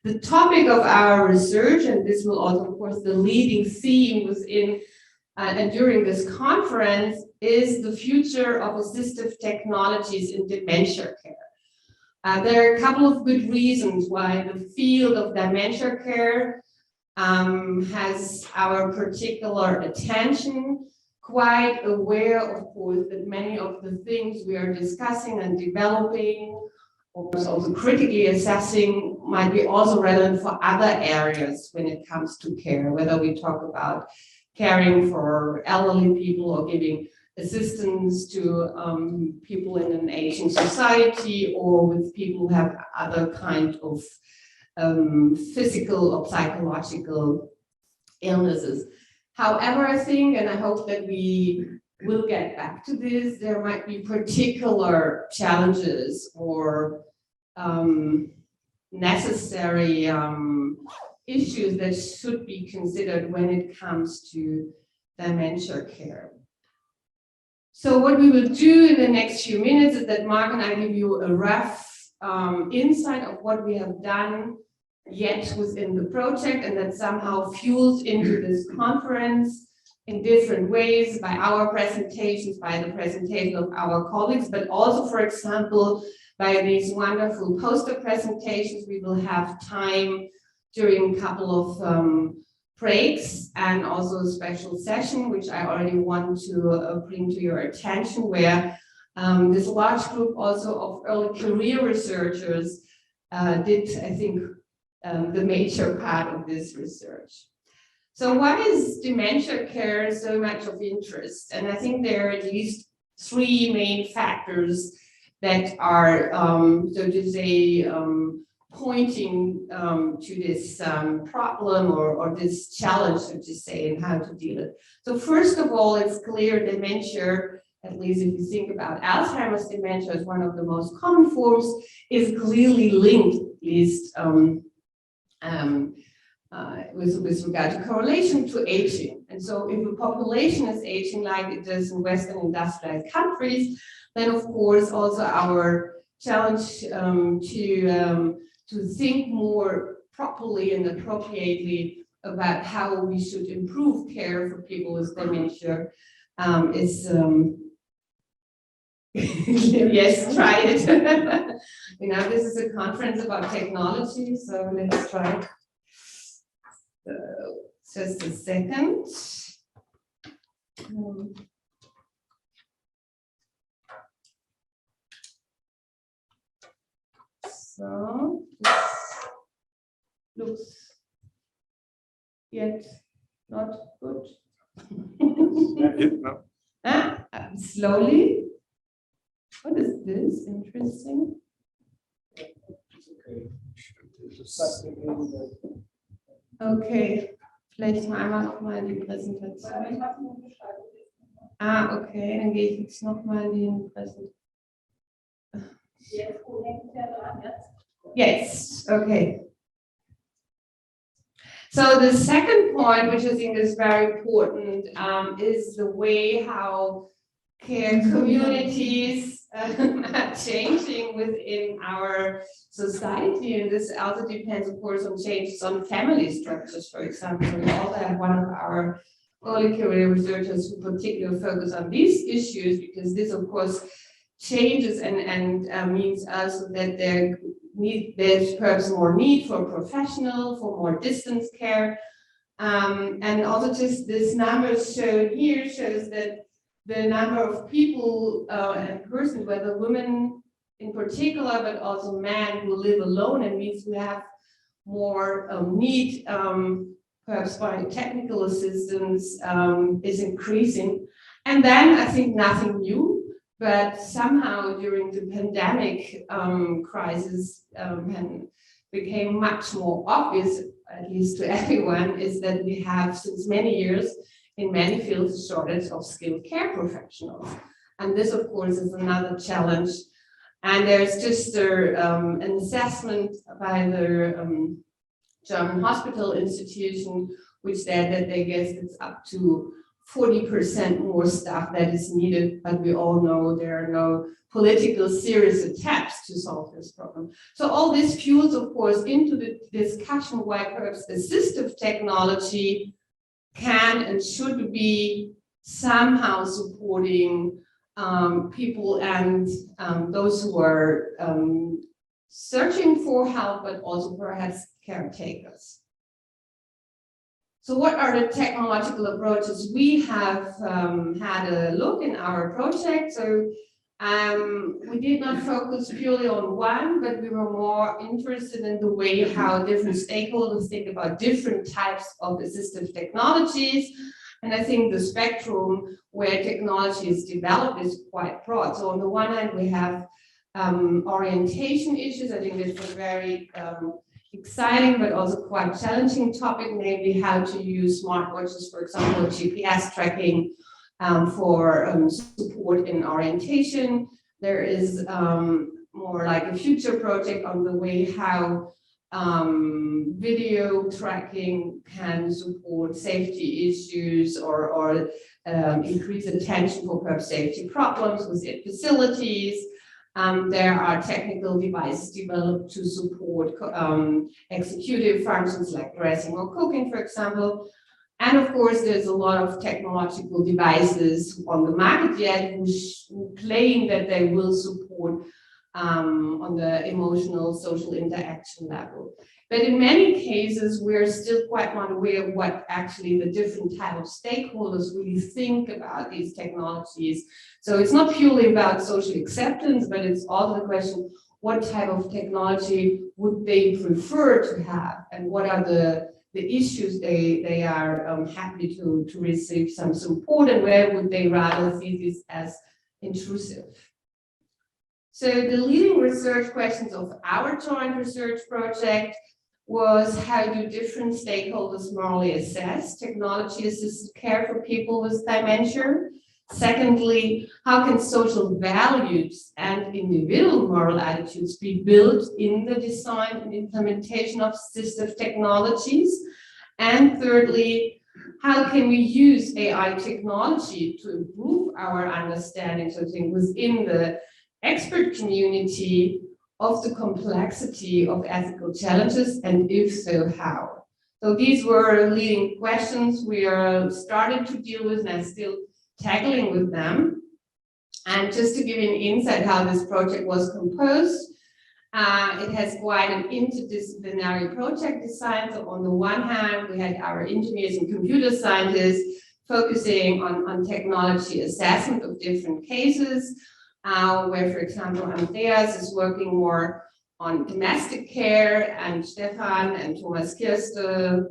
The topic of our research, and this will also, of course, the leading theme within and during this conference, is the future of assistive technologies in dementia care. There are a couple of good reasons why the field of dementia care has our particular attention. Quite aware, of course, that many of the things we are discussing and developing, or also critically assessing, might be also relevant for other areas when it comes to care, whether we talk about caring for elderly people or giving assistance to people in an aging society, or with people who have other kind of physical or psychological illnesses. However, I think, and I hope that we will get back to this, there might be particular challenges or necessary issues that should be considered when it comes to dementia care. So what we will do in the next few minutes is that Mark and I give you a rough insight of what we have done yet within the project, and that somehow fuels into this conference in different ways by our presentations, by the presentation of our colleagues, but also, for example, by these wonderful poster presentations. We will have time during a couple of breaks and also a special session, which I already want to bring to your attention, where this large group also of early career researchers did, I think, the major part of this research. So why is dementia care so much of interest? And I think there are at least three main factors that are, so to say, pointing to this problem or this challenge, so to say, and how to deal with it. So first of all, it's clear dementia, at least if you think about Alzheimer's dementia as one of the most common forms, is clearly linked, at least with regard to correlation to aging. And so if a population is aging like it does in Western industrialized countries, then of course also our challenge to think more properly and appropriately about how we should improve care for people with dementia is yes, try it. You know, this is a conference about technology, so let's try it. Just a second. So this looks yet not good. Slowly. What is this? Interesting. Okay, vielleicht mal einmal die Präsentation. Okay, dann gehe ich jetzt nochmal in die Präsentation. Yes, okay. So the second point, which I think is very important, is the way how care communities are changing within our society, and this also depends, of course, on changes on family structures, for example. We also have one of our early career researchers who particularly focus on these issues, because this, of course, changes and means also that there's perhaps more need for professional, for more distance care, and also just this number shown here shows that the number of people and persons, whether women in particular, but also men who live alone, and means we have more need, perhaps by technical assistance, is increasing. And then I think nothing new, but somehow during the pandemic crisis became much more obvious, at least to everyone, is that we have since many years in many fields a shortage of skilled care professionals. And this, of course, is another challenge. And there's just an assessment by the German hospital institution, which said that they guess it's up to 40% more staff that is needed, but we all know there are no political serious attempts to solve this problem. So all this fuels, of course, into the discussion why perhaps assistive technology can and should be somehow supporting people and those who are searching for help, but also perhaps caretakers. So what are the technological approaches? We have had a look in our project. So we did not focus purely on one, but we were more interested in the way how different stakeholders think about different types of assistive technologies. And I think the spectrum where technology is developed is quite broad. So on the one hand, we have orientation issues. I think this was very exciting, but also quite challenging topic, namely how to use smartwatches, for example, GPS tracking for support in orientation. There is more like a future project on the way how video tracking can support safety issues or increase attention for perhaps safety problems within facilities. There are technical devices developed to support executive functions like dressing or cooking, for example. And of course, there's a lot of technological devices on the market yet who claim that they will support on the emotional social interaction level. But in many cases, we're still quite not aware of what actually the different type of stakeholders really think about these technologies. So it's not purely about social acceptance, but it's also the question, what type of technology would they prefer to have? And what are the issues they are happy to receive some support, and where would they rather see this as intrusive? So the leading research questions of our joint research project was, how do different stakeholders morally assess technology-assisted care for people with dementia? Secondly, how can social values and individual moral attitudes be built in the design and implementation of assistive technologies? And thirdly, how can we use AI technology to improve our understanding, so I think, within the expert community of the complexity of ethical challenges, and if so, how? So these were leading questions we are starting to deal with and still tackling with them. And just to give you an insight how this project was composed, it has quite an interdisciplinary project design. So on the one hand, we had our engineers and computer scientists focusing on technology assessment of different cases, where, for example, Andreas is working more on domestic care, and Stefan and Kirste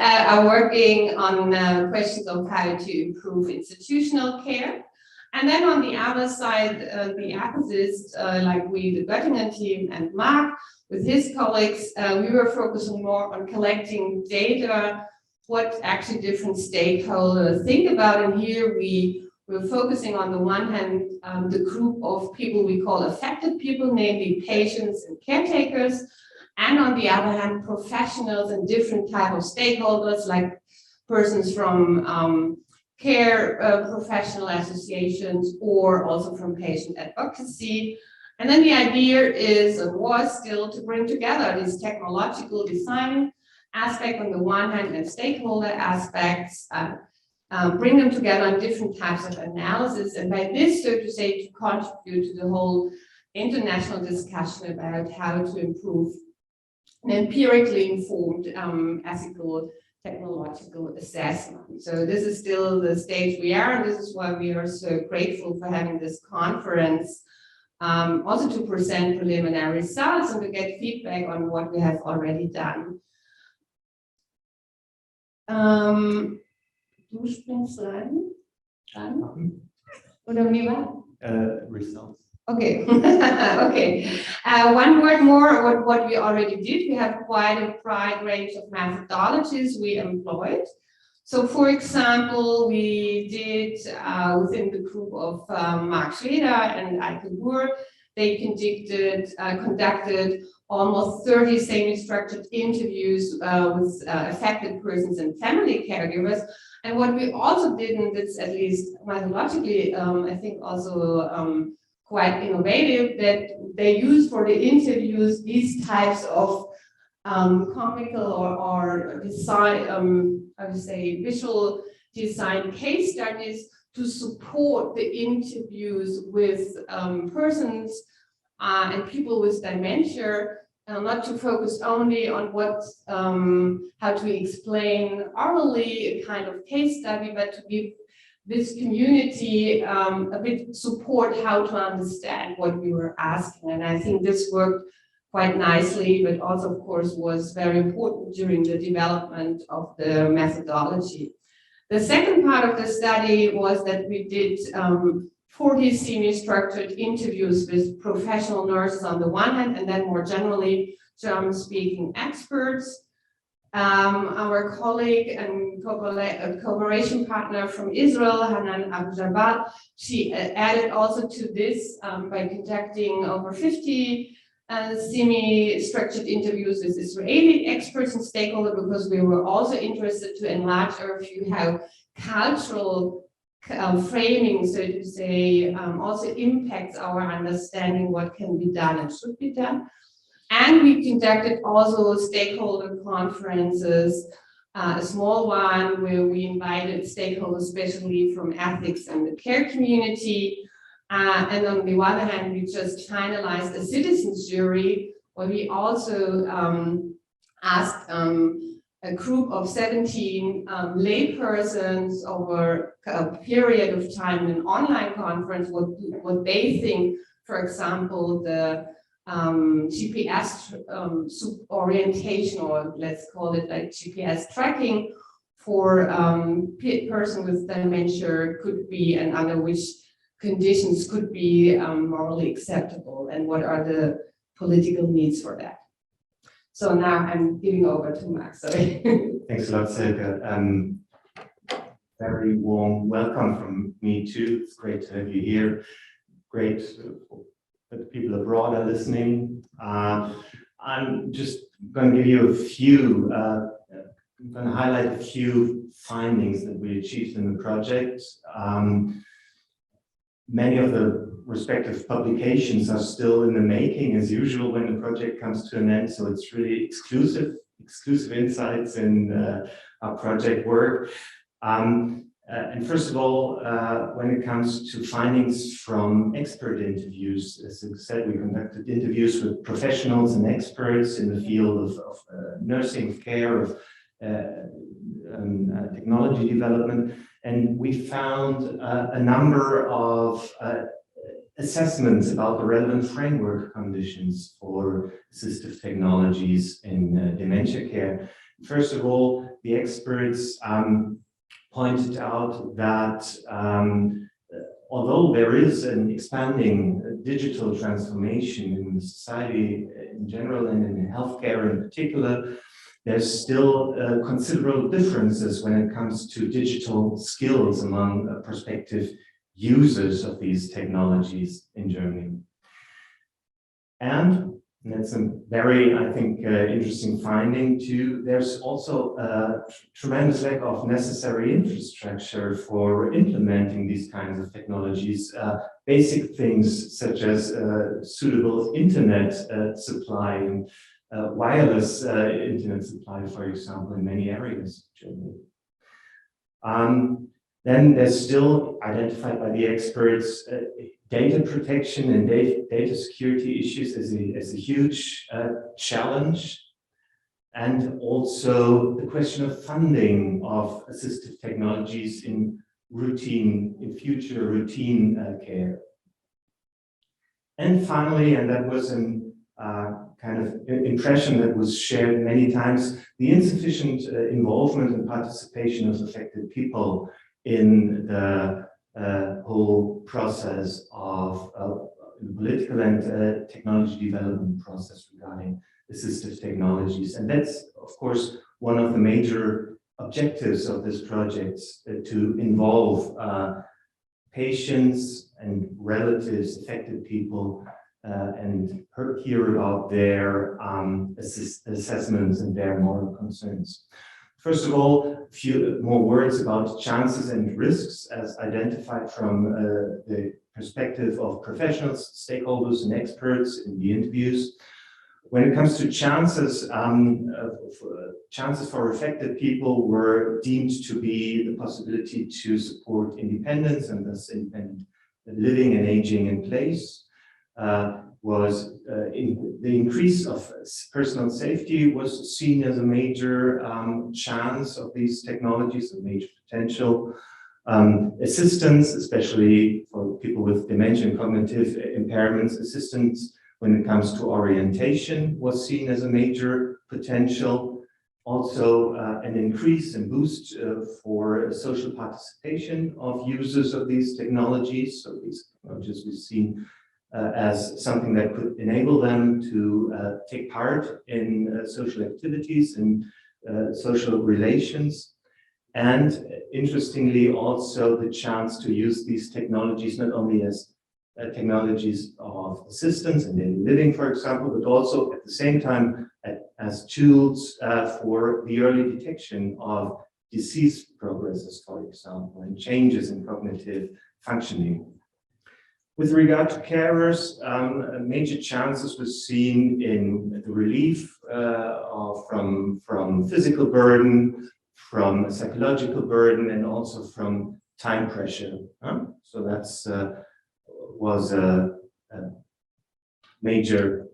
are working on questions of how to improve institutional care. And then on the other side, the opposites, like the Göttingen team and Mark, with his colleagues, we were focusing more on collecting data, what actually different stakeholders think about. And here we're focusing on the one hand, the group of people we call affected people, namely patients and caretakers, and on the other hand, professionals and different type of stakeholders, like persons from care professional associations, or also from patient advocacy. And then the idea is, and was still, to bring together these technological design aspect on the one hand and stakeholder aspects, bring them together on different types of analysis, and by this, so to say, to contribute to the whole international discussion about how to improve an empirically informed ethical technological assessment. So this is still the stage we are, and this is why we are so grateful for having this conference, also to present preliminary results and to get feedback on what we have already done. Du springst rein? Dann? Oder wie war? Results. Okay. Okay. One word more about what we already did. We have quite a wide range of methodologies we employed. So, for example, we did within the group of Mark Schweda and Eike Buhr, they conducted almost 30 semi-structured interviews with affected persons and family caregivers. And what we also did, and it's at least methodologically, I think also quite innovative, that they use for the interviews these types of comical or design, I would say visual design case studies to support the interviews with persons and people with dementia, not to focus only on what, how to explain orally a kind of case study, but to give this community a bit support how to understand what we were asking. And I think this worked quite nicely, but also, of course, was very important during the development of the methodology. The second part of the study was that we did 40 semi-structured interviews with professional nurses on the one hand, and then more generally, German-speaking experts. Our colleague and cooperation partner from Israel, Hanan Abu-Jabal, she added also to this by conducting over 50 semi-structured interviews with Israeli experts and stakeholders, because we were also interested to enlarge our view how cultural framing, so to say, also impacts our understanding what can be done and should be done. And we conducted also stakeholder conferences, a small one where we invited stakeholders, especially from ethics and the care community. And on the other hand, we just finalized a citizens jury where we also asked a group of 17 laypersons over a period of time in an online conference what they think, for example, the GPS orientation, or let's call it like GPS tracking for person with dementia could be, and under which conditions could be morally acceptable, and what are the political needs for that. So now I'm giving over to Max. Sorry. Thanks a lot, Silke. Very warm welcome from me too. It's great to have you here. Great that the people abroad are listening. I'm just going to give you a few, I'm going to highlight a few findings that we achieved in the project. Many of the respective publications are still in the making, as usual, when the project comes to an end. So it's really exclusive insights in our project work. And first of all, when it comes to findings from expert interviews, as I said, we conducted interviews with professionals and experts in the field of nursing, of care, of technology development. And we found a number of assessments about the relevant framework conditions for assistive technologies in dementia care. First of all, the experts pointed out that although there is an expanding digital transformation in society in general and in healthcare in particular, there's still considerable differences when it comes to digital skills among prospective users of these technologies in Germany. And that's a very, I think, interesting finding too. There's also a tremendous lack of necessary infrastructure for implementing these kinds of technologies. Basic things such as suitable internet supply and wireless internet supply, for example, in many areas of Germany. Then there's still identified by the experts data protection and data security issues as a huge challenge, and also the question of funding of assistive technologies in future routine care. And finally, and that was an kind of impression that was shared many times, the insufficient involvement and participation of affected people in the whole process of political and technology development process regarding assistive technologies. And that's, of course, one of the major objectives of this project, to involve patients and relatives, affected people, and hear about their assessments and their moral concerns. First of all, a few more words about chances and risks as identified from the perspective of professionals, stakeholders, and experts in the interviews. When it comes to chances, chances for affected people were deemed to be the possibility to support independence and thus independent living and aging in place. The increase of personal safety was seen as a major chance of these technologies, a major potential. Assistance, especially for people with dementia and cognitive impairments, assistance when it comes to orientation was seen as a major potential. Also, an increase and boost for social participation of users of these technologies. So these technologies we've seen as something that could enable them to take part in social activities and social relations. And interestingly, also the chance to use these technologies not only as technologies of assistance in daily living, for example, but also at the same time as tools for the early detection of disease progresses, for example, and changes in cognitive functioning. With regard to carers, major chances were seen in the relief from physical burden, from psychological burden, and also from time pressure. So that's was a major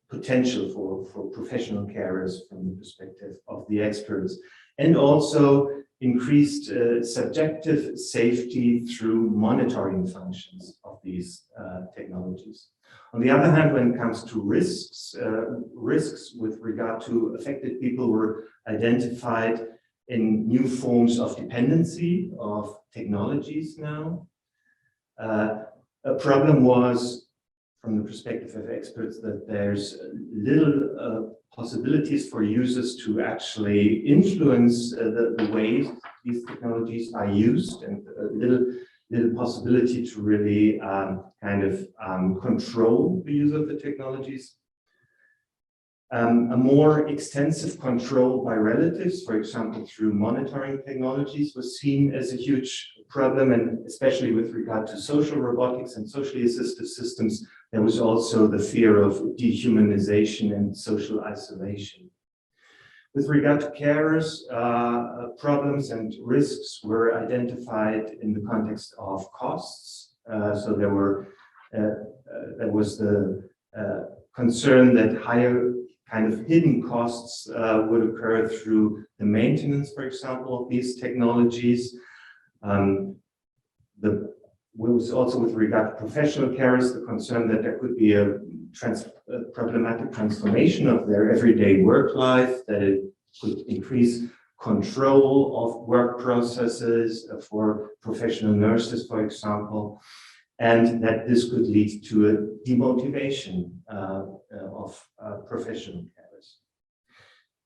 potential for professional carers from the perspective of the experts, and also increased subjective safety through monitoring functions of these technologies. On the other hand, when it comes to risks, risks with regard to affected people were identified in new forms of dependency of technologies now. A problem was, from the perspective of experts, that there's little possibilities for users to actually influence the way these technologies are used, and little possibility to really control the use of the technologies. A more extensive control by relatives, for example, through monitoring technologies, was seen as a huge problem, and especially with regard to social robotics and socially assistive systems, there was also the fear of dehumanization and social isolation. With regard to carers, problems and risks were identified in the context of costs. So there was the concern that higher kind of hidden costs would occur through the maintenance, for example, of these technologies. Was also with regard to professional carers, the concern that there could be a problematic transformation of their everyday work life, that it could increase control of work processes for professional nurses, for example, and that this could lead to a demotivation of professional carers.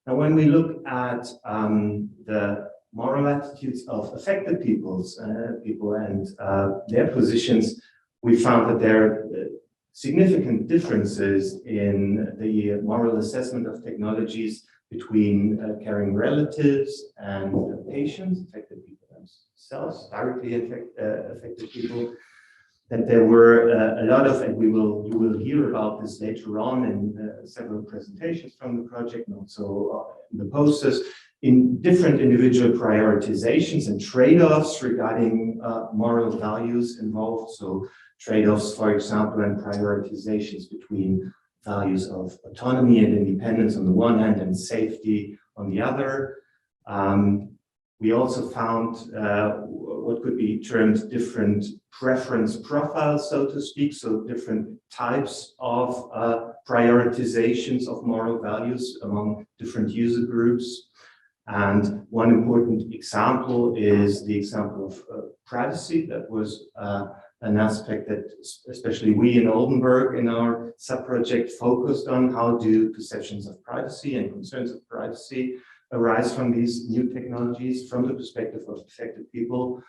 Now, when we look at the moral attitudes of affected people and their positions, we found that there are significant differences in the moral assessment of technologies between caring relatives and patients, affected people themselves, directly affected people. That there were a lot of, and you will hear about this later on in several presentations from the project, and also in the posters, in different individual prioritizations and trade-offs regarding moral values involved. So trade-offs, for example, and prioritizations between values of autonomy and independence on the one hand and safety on the other. We also found what could be termed different preference profiles, so to speak, so different types of prioritizations of moral values among different user groups. And one important example is the example of privacy. That was an aspect that especially we in Oldenburg in our sub-project focused on. How do perceptions of privacy and concerns of privacy arise from these new technologies from the perspective of affected people?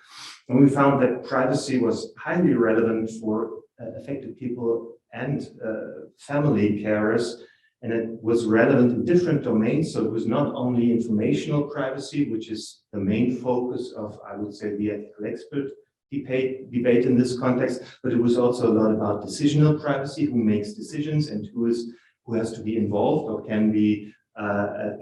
And we found that privacy was highly relevant for affected people and family carers, and it was relevant in different domains. So it was not only informational privacy, which is the main focus of, I would say, the ethical expert debate in this context, but it was also a lot about decisional privacy, who makes decisions and who has to be involved or can be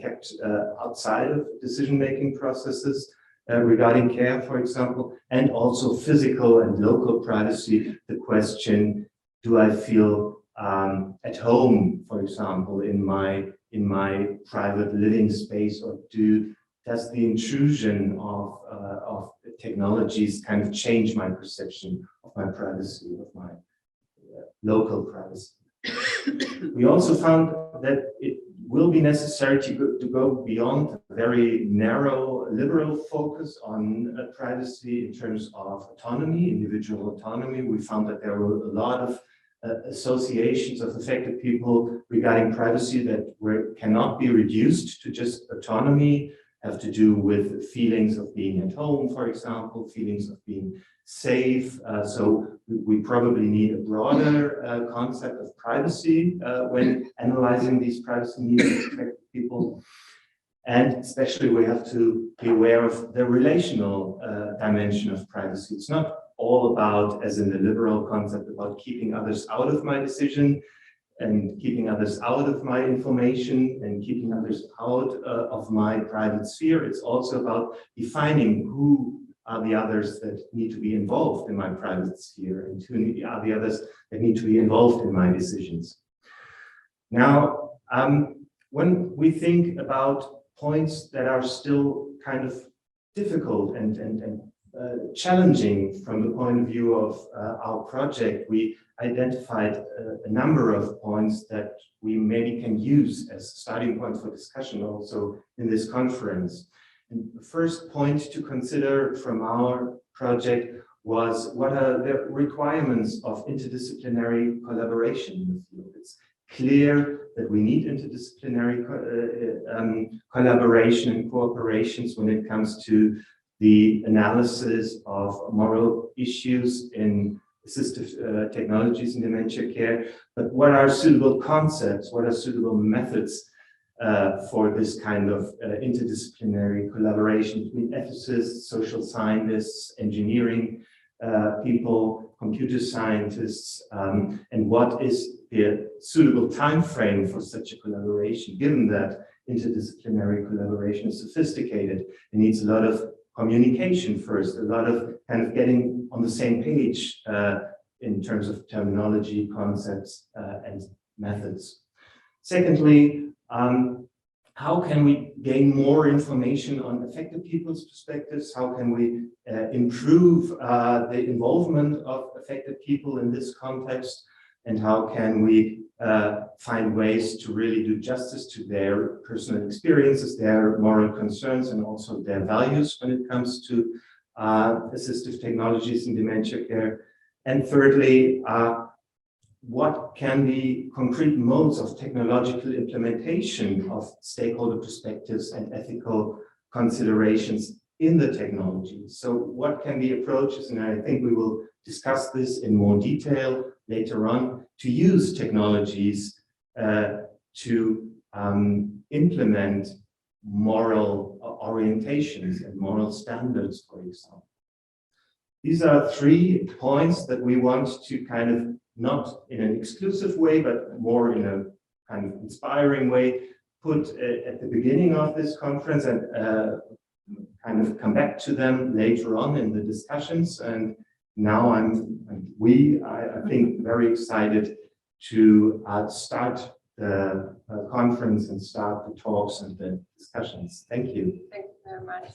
kept outside of decision-making processes regarding care, for example, and also physical and local privacy. The question, do I feel at home, for example, in my private living space, or does the intrusion of technologies kind of change my perception of my privacy, of my local privacy? We also found that it will be necessary to go beyond a very narrow liberal focus on privacy in terms of autonomy, individual autonomy. We found that there were a lot of associations of affected people regarding privacy that cannot be reduced to just autonomy, have to do with feelings of being at home, for example, feelings of being safe. So we probably need a broader concept of privacy when analyzing these privacy needs of affected people. And especially we have to be aware of the relational dimension of privacy. It's not all about, as in the liberal concept, about keeping others out of my decision and keeping others out of my information and keeping others out of my private sphere. It's also about defining who are the others that need to be involved in my private sphere and who are the others that need to be involved in my decisions. Now, when we think about points that are still kind of difficult and challenging from the point of view of our project, we identified a number of points that we maybe can use as starting points for discussion also in this conference. And the first point to consider from our project was, what are the requirements of interdisciplinary collaboration in the field? It's clear that we need interdisciplinary collaboration and cooperations when it comes to the analysis of moral issues in assistive technologies in dementia care. But what are suitable concepts? What are suitable methods for this kind of interdisciplinary collaboration between ethicists, social scientists, engineering people, computer scientists, and what is the suitable time frame for such a collaboration, given that interdisciplinary collaboration is sophisticated. It needs a lot of communication first, a lot of kind of getting on the same page in terms of terminology, concepts, and methods. Secondly, how can we gain more information on affected people's perspectives? How can we improve the involvement of affected people in this context? And how can we find ways to really do justice to their personal experiences, their moral concerns, and also their values when it comes to assistive technologies in dementia care? And thirdly, what can be concrete modes of technological implementation of stakeholder perspectives and ethical considerations in the technology? So what can be approaches, and I think we will discuss this in more detail later on, to use technologies to implement moral orientations and moral standards, for example. These are 3 points that we want to kind of, not in an exclusive way, but more in a kind of inspiring way, put at the beginning of this conference and kind of come back to them later on in the discussions. And now I think, very excited to start the conference and start the talks and the discussions. Thank you. Thank you very much.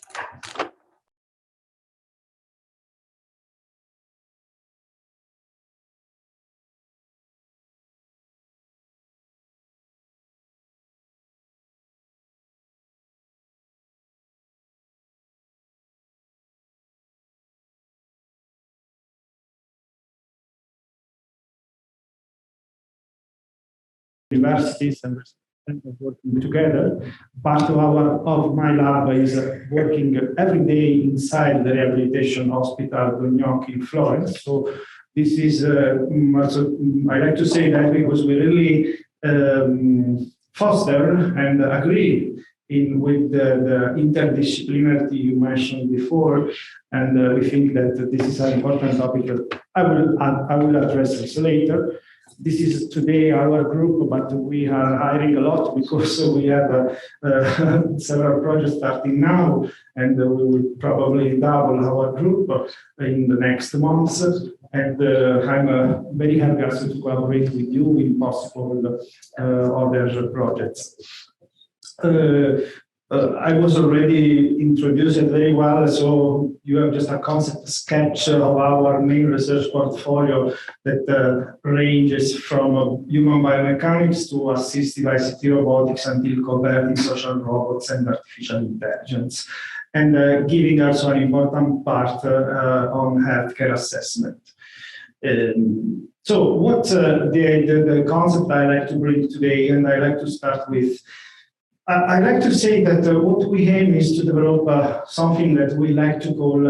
Universities and working together. Part of my lab is working every day inside the rehabilitation hospital Gnocchi in Florence. So This is also, I like to say that because we really foster and agree with the interdisciplinarity you mentioned before, and we think that this is an important topic that I will address this later. This is today our group, but we are hiring a lot because we have several projects starting now, and we will probably double our group in the next months. And I'm very happy also to collaborate with you in possible other projects. I was already introduced very well, so you have just a concept sketch of our main research portfolio that ranges from human biomechanics to assistive ICT robotics until cooperative social robots and artificial intelligence, and giving also an important part on healthcare assessment. So what the concept I like to bring today, and I like to start with, I like to say that what we aim is to develop something that we like to call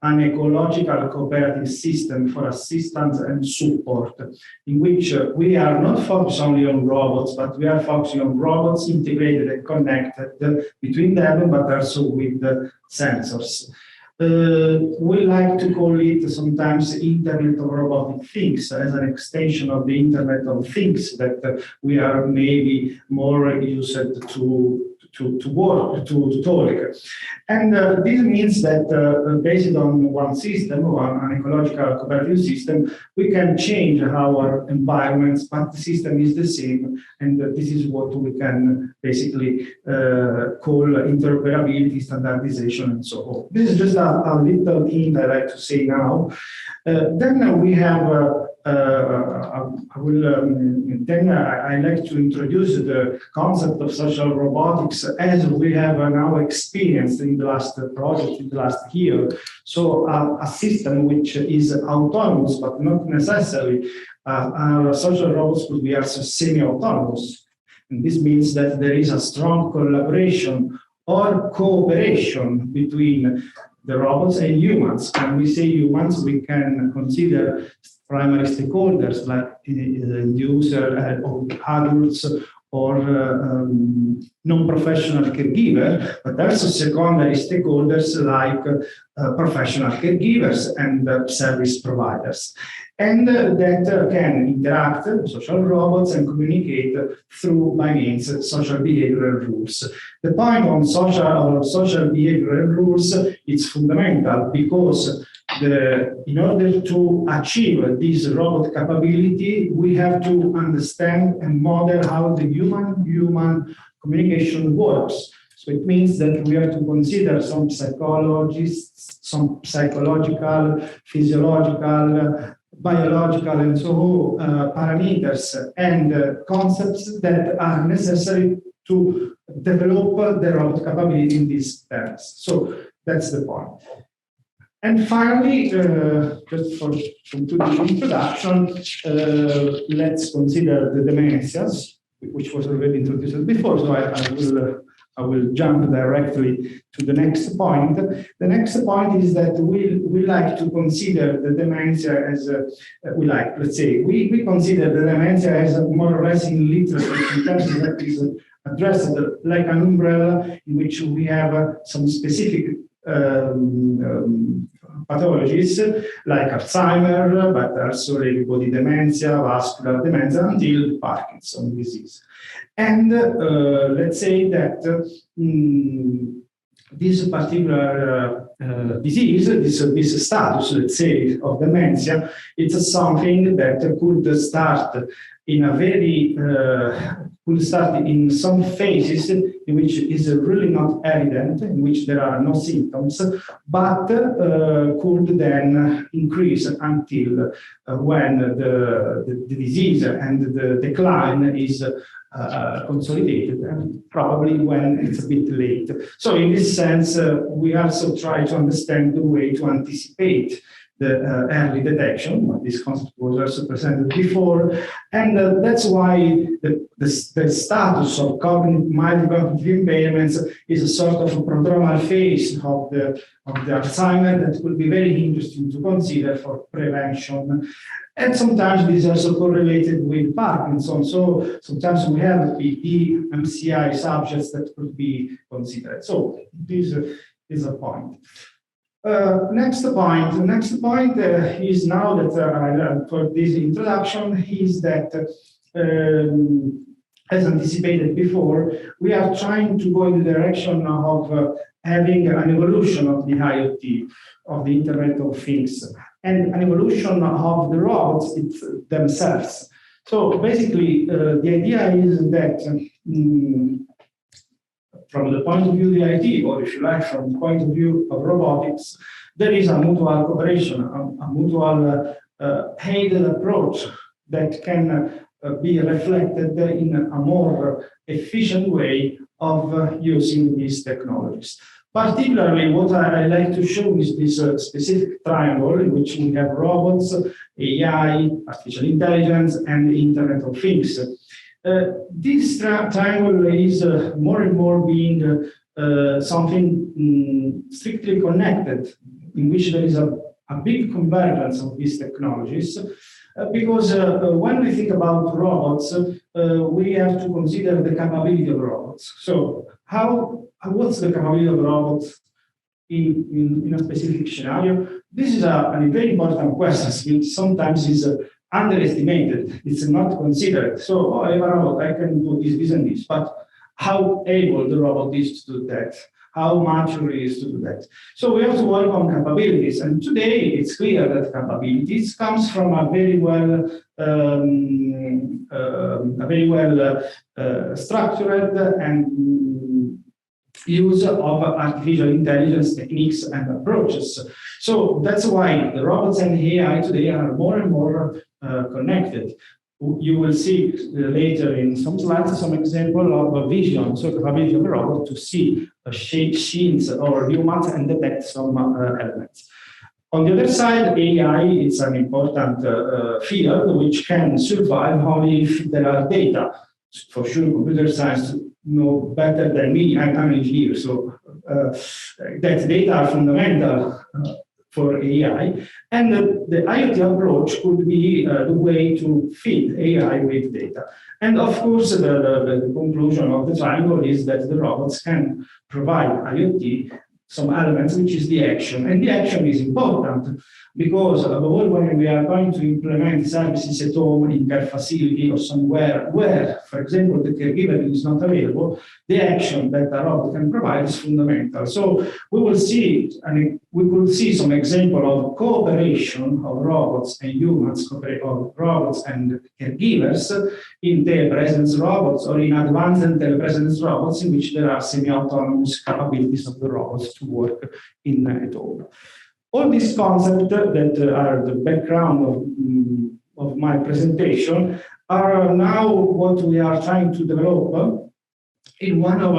an ecological cooperative system for assistance and support, in which we are not focused only on robots, but we are focusing on robots integrated and connected between them, but also with the sensors. We like to call it sometimes Internet of Robotic Things, as an extension of the Internet of Things that we are maybe more used to talk. And this means that based on one system, an ecological cooperative system, we can change our environments, but the system is the same. And this is what we can basically call interoperability, standardization, and so on. This is just a little hint I like to say now. Then we have I like to introduce the concept of social robotics as we have now experienced in the last project, in the last year. So a system which is autonomous, but not necessarily. Our social robots could be also semi-autonomous. And this means that there is a strong collaboration or cooperation between the robots and humans. When we say humans, we can consider primary stakeholders like user or adults or non-professional caregiver, but also secondary stakeholders like professional caregivers and service providers. And that can interact, social robots, and communicate through, by means, social behavioral rules. The point on social behavioral rules is fundamental because in order to achieve this robot capability, we have to understand and model how the human communication works. So it means that we have to consider some psychologists, some psychological, physiological, biological, and so parameters and concepts that are necessary to develop the robot capability in these terms. So that's the point. And finally, just for the introduction, let's consider the dementias, which was already introduced before. So I will jump directly to the next point. The next point is that we like to consider the dementia as we consider the dementia as more or less in literature in terms that is addressed like an umbrella in which we have some specific pathologies like Alzheimer, but also Lewy body dementia, vascular dementia, until Parkinson's disease. And let's say that this particular disease, this status, let's say, of dementia, it's something that could start in a very could start in some phases in which is really not evident, in which there are no symptoms, but could then increase until when the disease and the decline is consolidated, and probably when it's a bit late. So in this sense, we also try to understand the way to anticipate the early detection. This concept was also presented before, and that's why the status of mild cognitive impairments is a sort of a prodromal phase of the Alzheimer that will be very interesting to consider for prevention. And sometimes this is also correlated with Parkinson. So sometimes we have PD, MCI subjects that could be considered. So this is a point. Next point is now that for this introduction is that as anticipated before, we are trying to go in the direction of having an evolution of the IoT, of the Internet of Things, and an evolution of the robots themselves. So basically, the idea is that from the point of view of the IT, or if you like, from the point of view of robotics, there is a mutual cooperation, a mutual aided approach that can be reflected in a more efficient way of using these technologies. Particularly, what I like to show is this specific triangle in which we have robots, AI, artificial intelligence, and the Internet of Things. This triangle is more and more being something strictly connected, in which there is a big convergence of these technologies. Because when we think about robots, we have to consider the capability of robots. So what's the capability of robots in a specific scenario? This is a very important question, which sometimes is underestimated. It's not considered. So, I have a robot, I can do this, and this. But how able the robot is to do that? How mature it is to do that? So we have to work on capabilities. And today it's clear that capabilities comes from a very well structured and use of artificial intelligence techniques and approaches. So that's why the robots and AI today are more and more connected. You will see later in some slides some example of a vision, so capability of a robot to see scenes or humans and detect some elements. On the other side, AI is an important field which can survive only if there are data. For sure, computer science know better than me. I'm an engineer, so that data are fundamental for AI, and the IoT approach could be the way to feed AI with data. And of course, the conclusion of the triangle is that the robots can provide IoT some elements, which is the action. And the action is important because above all, when we are going to implement services at home, in care facility or somewhere where, for example, the caregiver is not available, the action that a robot can provide is fundamental. So we will see, and we could see some example of cooperation of robots and humans, of robots and caregivers in telepresence robots or in advanced telepresence robots in which there are semi-autonomous capabilities of the robots to work in at home. All these concepts that are the background of my presentation are now what we are trying to develop in one of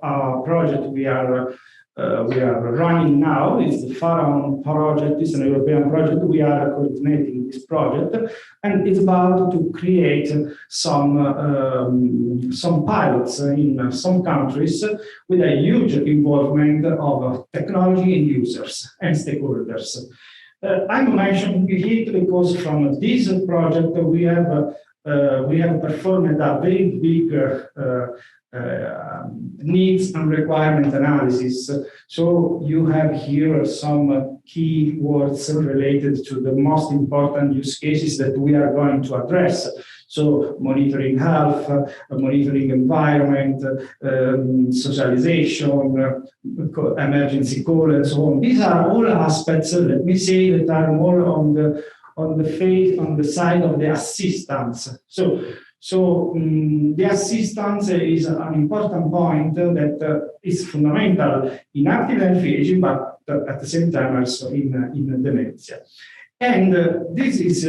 our projects we are running now. It's the Pharaon project. It's an European project. We are coordinating this project, and it's about to create some pilots in some countries with a huge involvement of technology and users and stakeholders. I'm mentioning it because from this project we have performed a very big needs and requirement analysis. So you have here some key words related to the most important use cases that we are going to address. So monitoring health, monitoring environment, socialization, emergency call, and so on. These are all aspects, let me say, that are more on the side of the assistance. So the assistance is an important point that is fundamental in active health aging, but at the same time also in dementia. And this is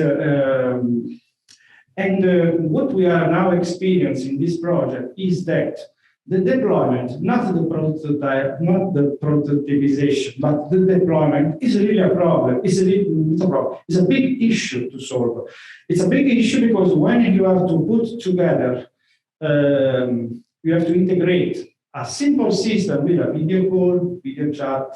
what we are now experiencing in this project is that the deployment, not the prototype, not the prototypization, but the deployment is really a problem. It's a problem. It's a big issue to solve. It's a big issue because when you have to put together, you have to integrate a simple system with a video call, video chat,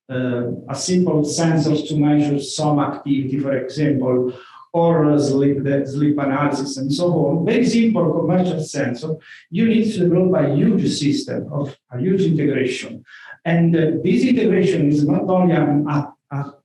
a simple sensors to measure some activity, for example, or sleep analysis and so on. Very simple commercial sensor. You need to develop a huge system of a huge integration. And this integration is not only a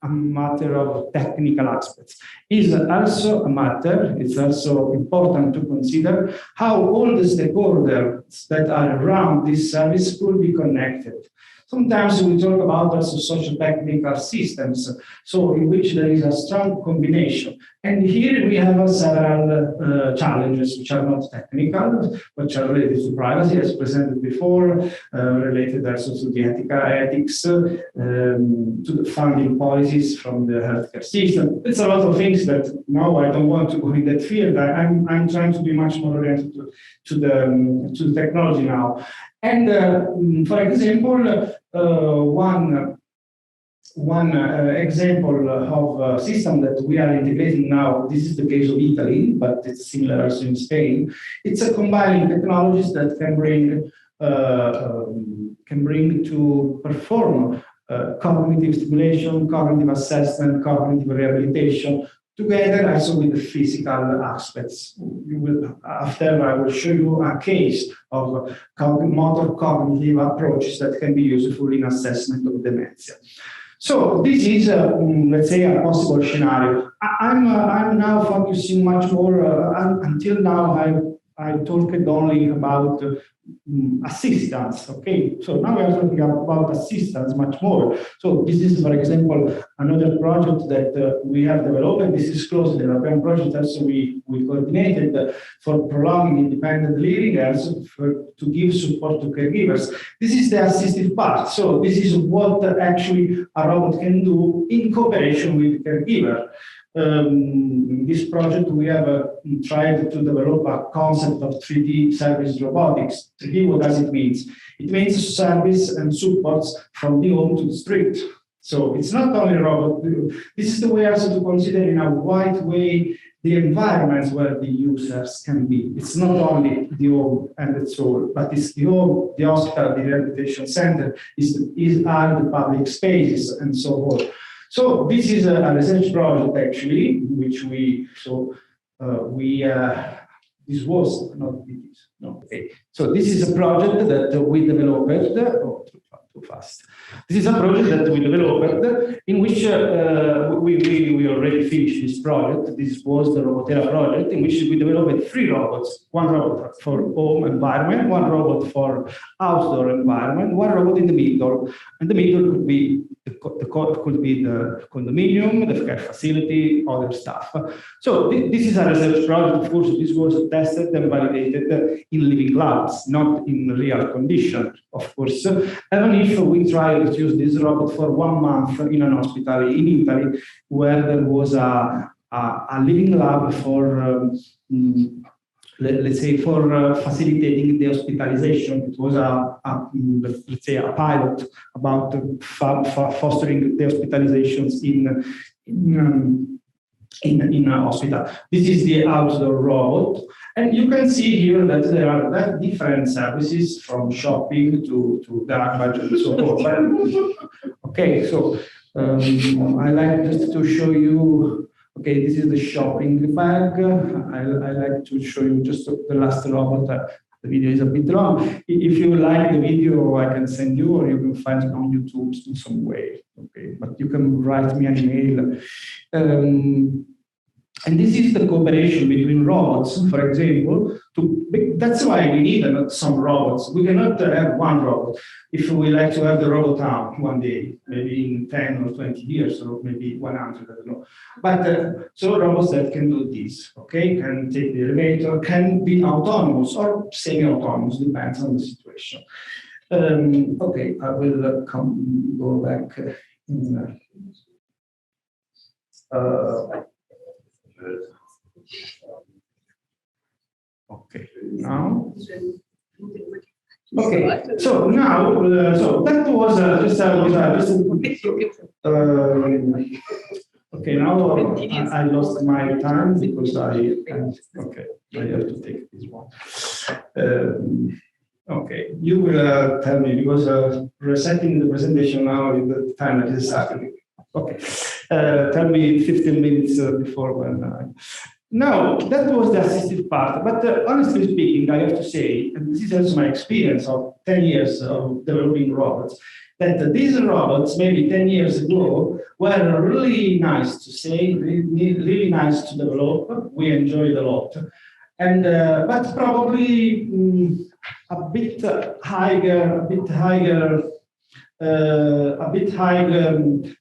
matter of technical aspects. It's also a matter, it's also important to consider how all the stakeholders that are around this service could be connected. Sometimes we talk about also social technical systems, so in which there is a strong combination. And here we have several challenges which are not technical, which are related to privacy, as presented before, related also to the ethics, to the funding policies from the healthcare system. It's a lot of things that now I don't want to go in that field. I'm trying to be much more oriented to the technology now. And for example, one example of a system that we are integrating now, this is the case of Italy, but it's similar also in Spain. It's a combining technologies that can bring to perform cognitive stimulation, cognitive assessment, cognitive rehabilitation, together also with the physical aspects. After I will show you a case of motor cognitive approaches that can be useful in assessment of dementia. So this is, let's say, a possible scenario. I'm now focusing much more. Until now, I talked only about assistance. Okay, so now we are talking about assistance much more. So this is, for example, another project that we have developed. This is close to the European project. Also, we coordinated for prolonging independent living, also to give support to caregivers. This is the assistive part. So this is what actually a robot can do in cooperation with the caregiver. In this project, we have tried to develop a concept of 3D service robotics. 3D, what does it mean? It means service and supports from the home to the street. So it's not only a robot. This is the way also to consider in a wide way the environments where the users can be. It's not only the home and the soul, but it's the home, the hospital, the rehabilitation center, are the public spaces and so on. So this is a research project actually, in which this was not this. No, okay. So this is a project that we developed. Oh, too fast. This is a project that we developed in which we already finished this project. This was the Robotera project in which we developed 3 robots: 1 robot for home environment, 1 robot for outdoor environment, 1 robot in the middle. And the middle could be the condominium, the care facility, other stuff. So this is a research project. Of course, this was tested and validated in living labs, not in real condition, of course. Even if we tried to use this robot for 1 month in an hospital in Italy, where there was a living lab for let's say for facilitating the hospitalization. It was let's say a pilot about fostering the hospitalizations in a hospital. This is the outdoor robot. And you can see here that there are different services from shopping to garbage and so on. Okay, so I like just to show you. Okay, this is the shopping bag. I like to show you just the last robot. The video is a bit long. If you like the video, I can send you, or you can find it on YouTube in some way. Okay, but you can write me an email. And this is the cooperation between robots, for example. That's why we need some robots. We cannot have 1 robot. If we like to have the robot arm one day, maybe in 10 or 20 years, or maybe 100, I don't know. But so robots that can do this, okay, can take the elevator, can be autonomous or semi-autonomous, depends on the situation. Okay, I will go back in. Okay, now. Okay, so now, so that was okay, now I lost my time because I have to take this one. Okay, you will tell me because resetting the presentation now is the time that is starting. Okay, tell me 15 minutes before when. Now, that was the assistive part, but honestly speaking, I have to say, and this is also my experience of 10 years of developing robots, that these robots, maybe 10 years ago, were really nice to say, really nice to develop. We enjoyed a lot. And, but probably a bit higher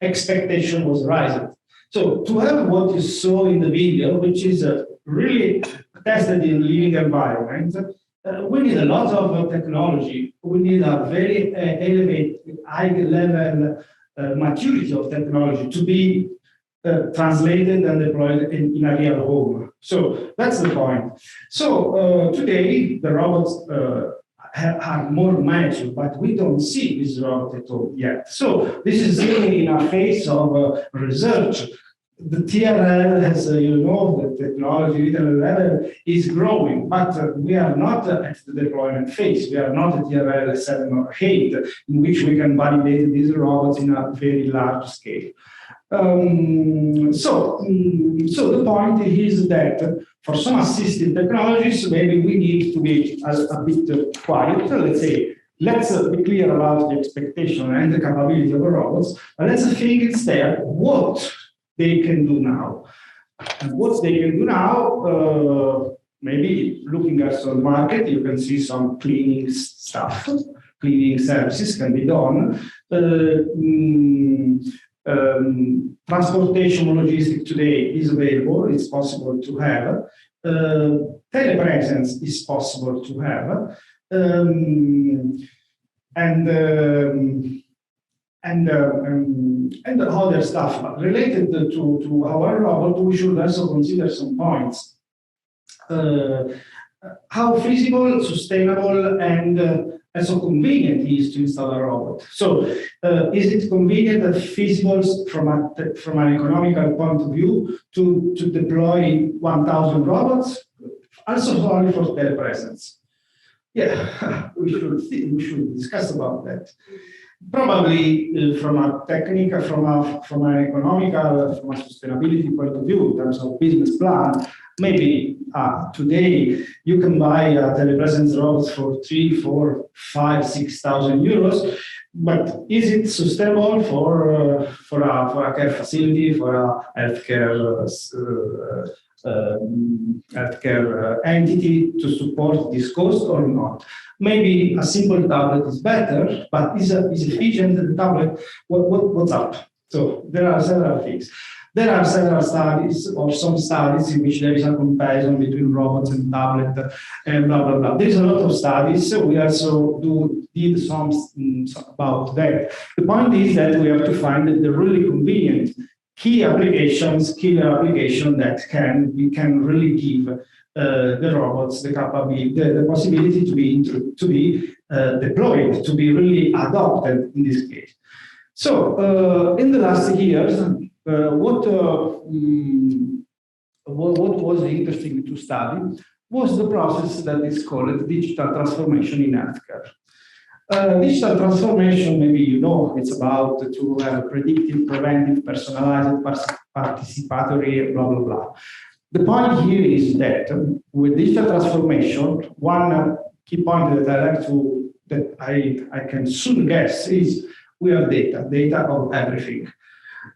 expectation was rising. So to have what you saw in the video, which is really tested in living environment, we need a lot of technology. We need a very elevated, high level maturity of technology to be translated and deployed in a real home. So that's the point. So today the robots are more mature, but we don't see this robot at all yet. So this is really in a phase of research. The TRL, as you know, the technology level is growing, but we are not at the deployment phase. We are not at TRL 7 or 8, in which we can validate these robots in a very large scale. So the point is that for some assistive technologies, maybe we need to be a bit quiet. Let's say, let's be clear about the expectation and the capability of the robots. But let's think instead what they can do now. And what they can do now, maybe looking at some market, you can see some cleaning stuff, cleaning services can be done. Transportation logistics today is available, it's possible to have. Telepresence is possible to have. And other stuff related to our robot, we should also consider some points. How feasible, sustainable, and also convenient it is to install a robot. So, is it convenient and feasible from an economical point of view to deploy 1,000 robots? Also only for telepresence. Yeah, we should discuss about that. Probably from a technical, from an economical, from a sustainability point of view, in terms of business plan, maybe today you can buy a telepresence robot for 3, 4, 5, 6,000 euros. But is it sustainable for a care facility, for a healthcare entity to support this cost or not? Maybe a simple tablet is better, but is efficient the tablet? What's up? So there are several things. There are several studies or some studies in which there is a comparison between robots and tablet and blah, blah, blah. There's a lot of studies. So we also did some about that. The point is that we have to find the really convenient key applications that we can really give the robots the capability, the possibility to be deployed, to be really adopted in this case. So in the last years, what was interesting to study was the process that is called digital transformation in healthcare. Digital transformation, maybe you know, it's about to have predictive, preventive, personalized, participatory, blah, blah, blah. The point here is that with digital transformation, one key point that I can soon guess is we have data of everything.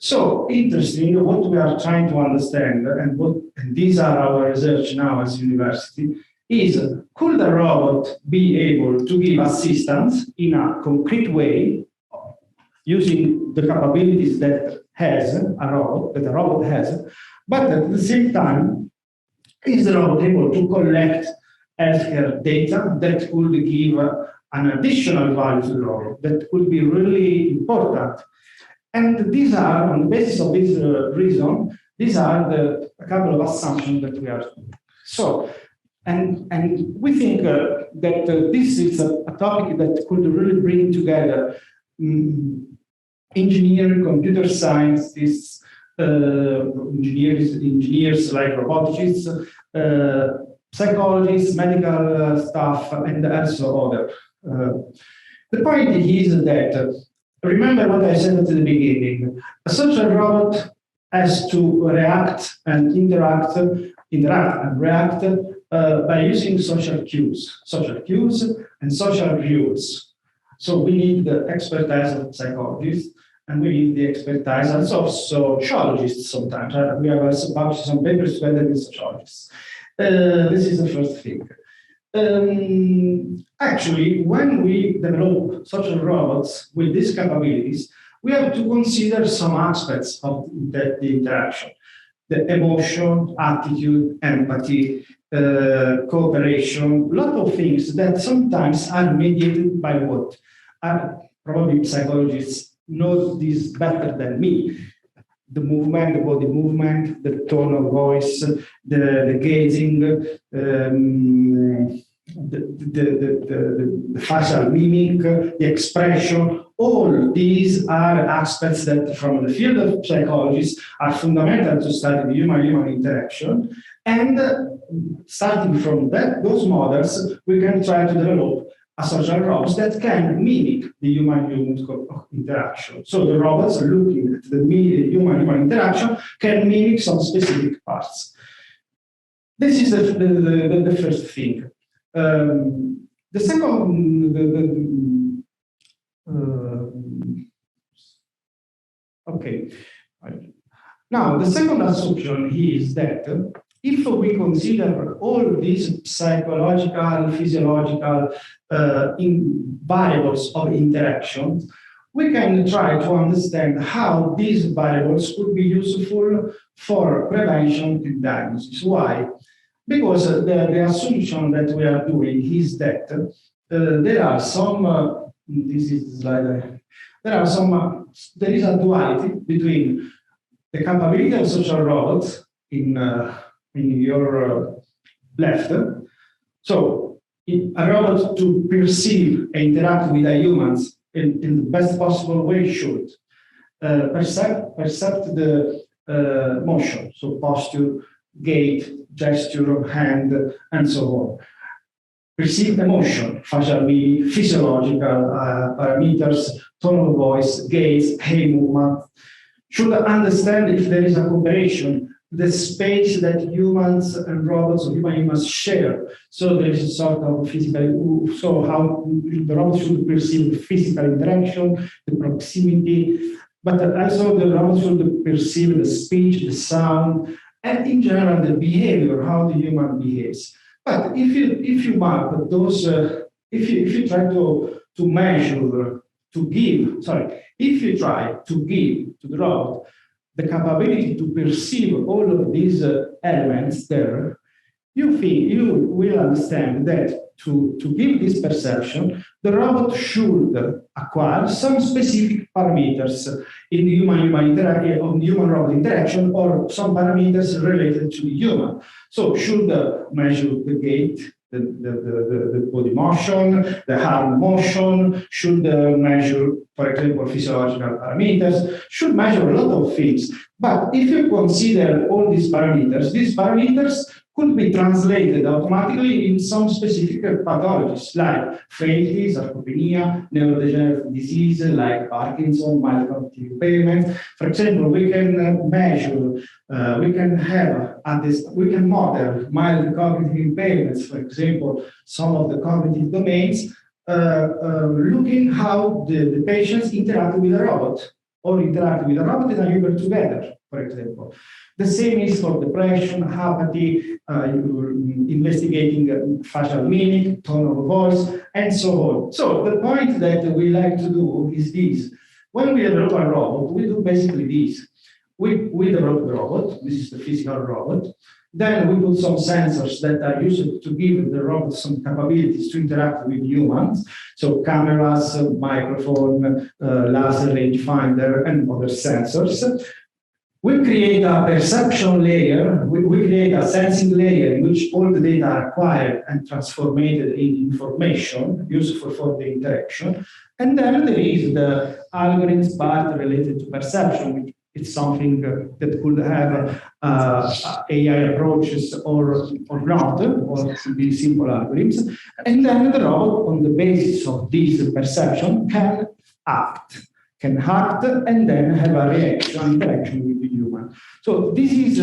So interesting, what we are trying to understand, and these are our research now as university, is could a robot be able to give assistance in a concrete way using the capabilities that a robot has, but at the same time, is the robot able to collect healthcare data that could give an additional value to the robot, that could be really important. And these are, on the basis of this reason, these are a couple of assumptions that we are doing. So, And we think that this is a topic that could really bring together engineering, computer scientists, engineers like roboticists, psychologists, medical staff, and also other. The point is that, remember what I said at the beginning, a social robot has to react and interact and react by using social cues and social rules. So we need the expertise of psychologists, and we need the expertise also of sociologists sometimes. We have also published some papers together with sociologists. This is the first thing. Actually, when we develop social robots with these capabilities, we have to consider some aspects of the interaction. The emotion, attitude, empathy, cooperation, a lot of things that sometimes are mediated by what? Probably psychologists know this better than me. The movement, the body movement, the tone of voice, the gazing, the facial mimic, the expression, all these are aspects that from the field of psychologists are fundamental to study the human-human interaction. And starting from those models, we can try to develop a social robots that can mimic the human-human interaction. So the robots looking at the human-human interaction can mimic some specific parts. This is the first thing. The second, okay. Now, the second assumption is that if we consider all these psychological, physiological variables of interaction, we can try to understand how these variables could be useful for prevention and diagnosis. Why? Because the assumption that we are doing is that there are some, this is the slide, there is a duality between the capability of social robots in your left. So a robot to perceive and interact with the humans in the best possible way should percept the motion, so posture, gait, gesture of hand, and so on. Perceive emotion, facial mimic, physiological parameters, tone of voice, gaze, hand movement. Should understand if there is a cooperation, the space that humans and robots or humans share. So there is a sort of physical, so how the robot should perceive the physical interaction, the proximity, but also the robot should perceive the speech, the sound, and in general the behavior, how the human behaves. But if you map those, if you try to measure, if you try to give to the robot the capability to perceive all of these elements there, you will understand that to give this perception, the robot should acquire some specific parameters in the human-robot interaction, or some parameters related to the human. So should measure the gait, the body motion, the arm motion, should measure, for example, physiological parameters, should measure a lot of things. But if you consider all these parameters could be translated automatically in some specific pathologies like frailty, sarcopenia, neurodegenerative disease like Parkinson, mild cognitive impairment. For example, we can measure, we can model mild cognitive impairments, for example, some of the cognitive domains, looking how the patients interact with a robot or interact with a robot and a human together, for example. The same is for depression, apathy, investigating facial mimic, tone of voice, and so on. So the point that we like to do is this. When we develop a robot, we do basically this. We develop the robot, this is the physical robot. Then we put some sensors that are used to give the robot some capabilities to interact with humans. So cameras, microphone, laser rangefinder, and other sensors. We create a perception layer, we create a sensing layer in which all the data are acquired and transformed in information useful for the interaction. And then there is the algorithms part related to perception. It's something that could have AI approaches or not, or should be simple algorithms. And then the robot, on the basis of this perception, can act and then have a interaction with the human. So this is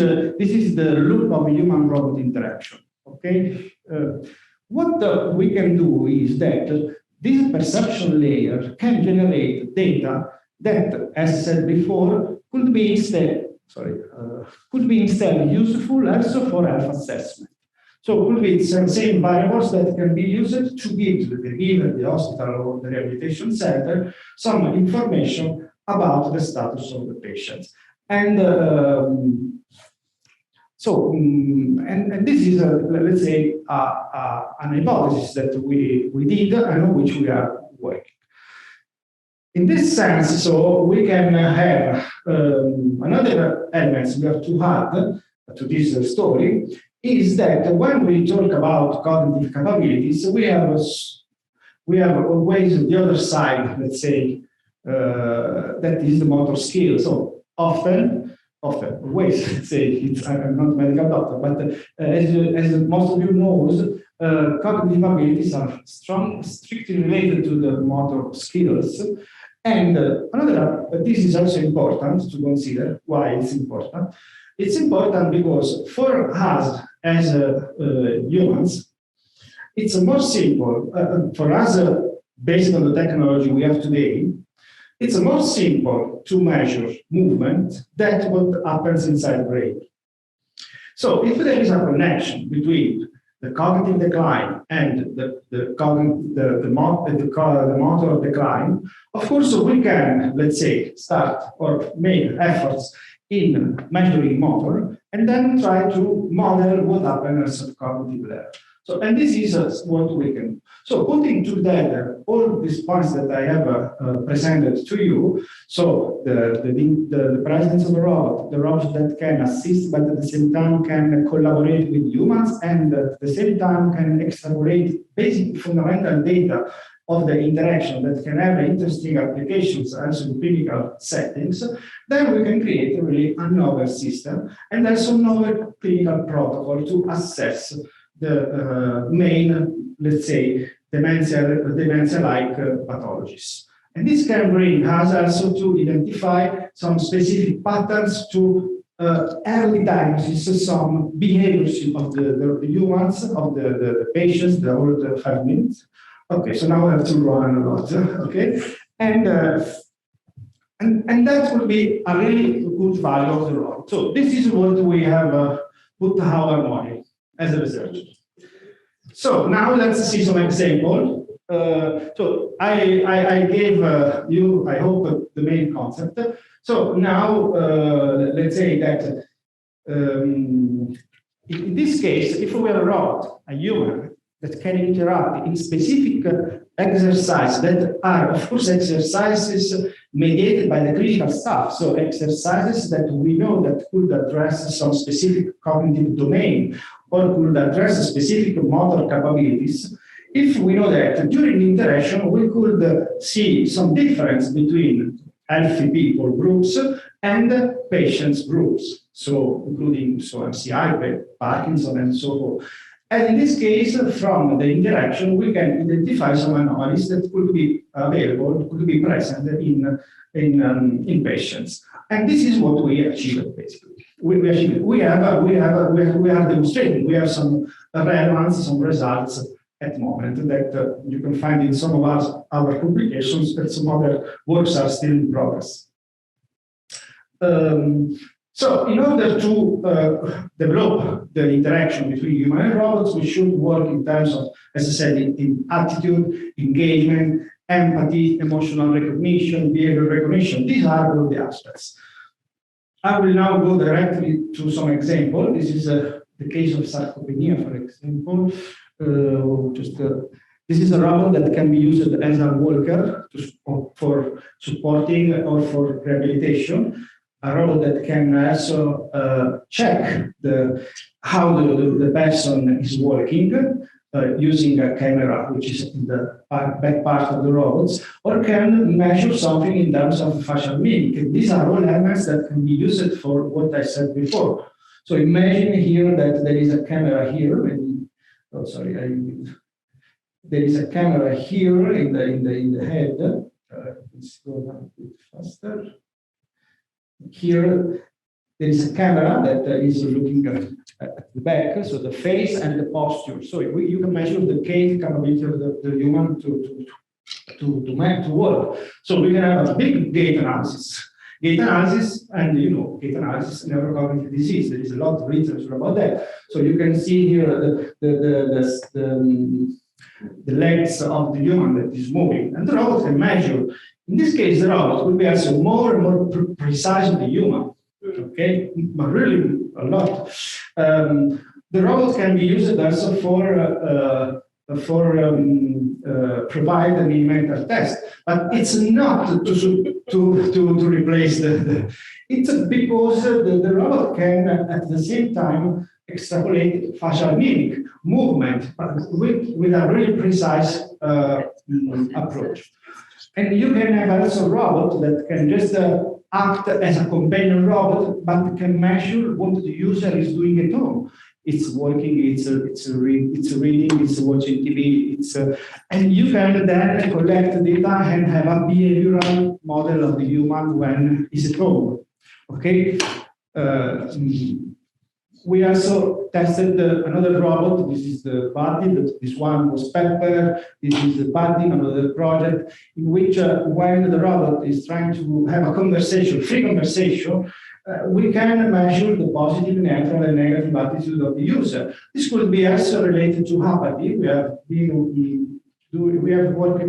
the loop of human-robot interaction. Okay, what we can do is that this perception layer can generate data that, as said before, could be instead useful also for health assessment. So could be some same variables that can be used to give to the caregiver, the hospital, or the rehabilitation center some information about the status of the patient. And and this is, let's say, an hypothesis that we did and on which we are working. In this sense, so we can have another element we have to add to this story is that when we talk about cognitive capabilities, we have always the other side, let's say, that is the motor skill. So often, always, let's say, I'm not a medical doctor, but as most of you knows, cognitive abilities are strictly related to the motor skills. And this is also important to consider. Why it's important? It's important because for us as humans, it's more simple. For us, based on the technology we have today, it's more simple to measure movement than what happens inside the brain. So if there is a connection between the cognitive decline and the motor decline, of course we can, let's say, start or make efforts in measuring motor and then try to model what happens at cognitive level. So, and this is what we can do. So putting together all these points that I have presented to you, so the presence of a robot, the robot that can assist, but at the same time can collaborate with humans, and at the same time can extrapolate basic fundamental data of the interaction that can have interesting applications also in clinical settings, then we can create really a novel system and also novel clinical protocol to assess the main, let's say, dementia-like pathologies. And this can bring us also to identify some specific patterns to early diagnosis, some behaviors of the humans, of the patients, the whole 5 minutes. Okay, so now I have to run a lot, okay? And that will be a really good value of the robot. So this is what we have put our money as a researcher. So now let's see some example. So I gave you, I hope, the main concept. So now let's say that in this case, if we are a robot, a human, that can interact in specific exercises that are, of course, exercises mediated by the clinical staff. So exercises that we know that could address some specific cognitive domain or could address specific motor capabilities. If we know that during the interaction, we could see some difference between healthy people groups and patients groups. So including MCI, Parkinson, and so forth. And in this case, from the interaction, we can identify some anomalies that could be available, could be present in patients. And this is what we achieved, basically. We are demonstrating. We have some relevance, some results at the moment that you can find in some of our publications, but some other works are still in progress. So in order to develop the interaction between human and robots, we should work in terms of, as I said, in attitude, engagement, empathy, emotional recognition, behavior recognition. These are all the aspects. I will now go directly to some example. This is the case of sarcopenia, for example. This is a robot that can be used as a walker for supporting or for rehabilitation. a robot that can also check how the person is working using a camera, which is in the back part of the robots, or can measure something in terms of facial mimic. These are all elements that can be used for what I said before. So imagine here that there is a camera here. Oh, sorry, there is a camera here in the head. Let's go down a bit faster. Here, there is a camera that is looking at the back, so the face and the posture. So you can measure the gait capability of the human to work. So we can have a big gait analysis. Gait analysis, and gait analysis and neurocognitive disease. There is a lot of literature about that. So you can see here the legs of the human that is moving, and the robot can measure. In this case, the robot will be also more and more precise than the human. Okay, but really a lot. The robot can be used also for provide an mental test, but it's not to replace it's because the robot can at the same time extrapolate facial mimic movement, but with a really precise approach. And you can have also a robot that can just act as a companion robot, but can measure what the user is doing at home. It's working, it's reading, it's watching TV, and you can then collect data and have a behavioral model of the human when he's at home. Okay. We also tested another robot. This is the Buddy. This one was Pepper. This is the Buddy, another project in which when the robot is trying to have a conversation, free conversation, we can measure the positive, neutral, and negative attitude of the user. This could be also related to apathy. We have worked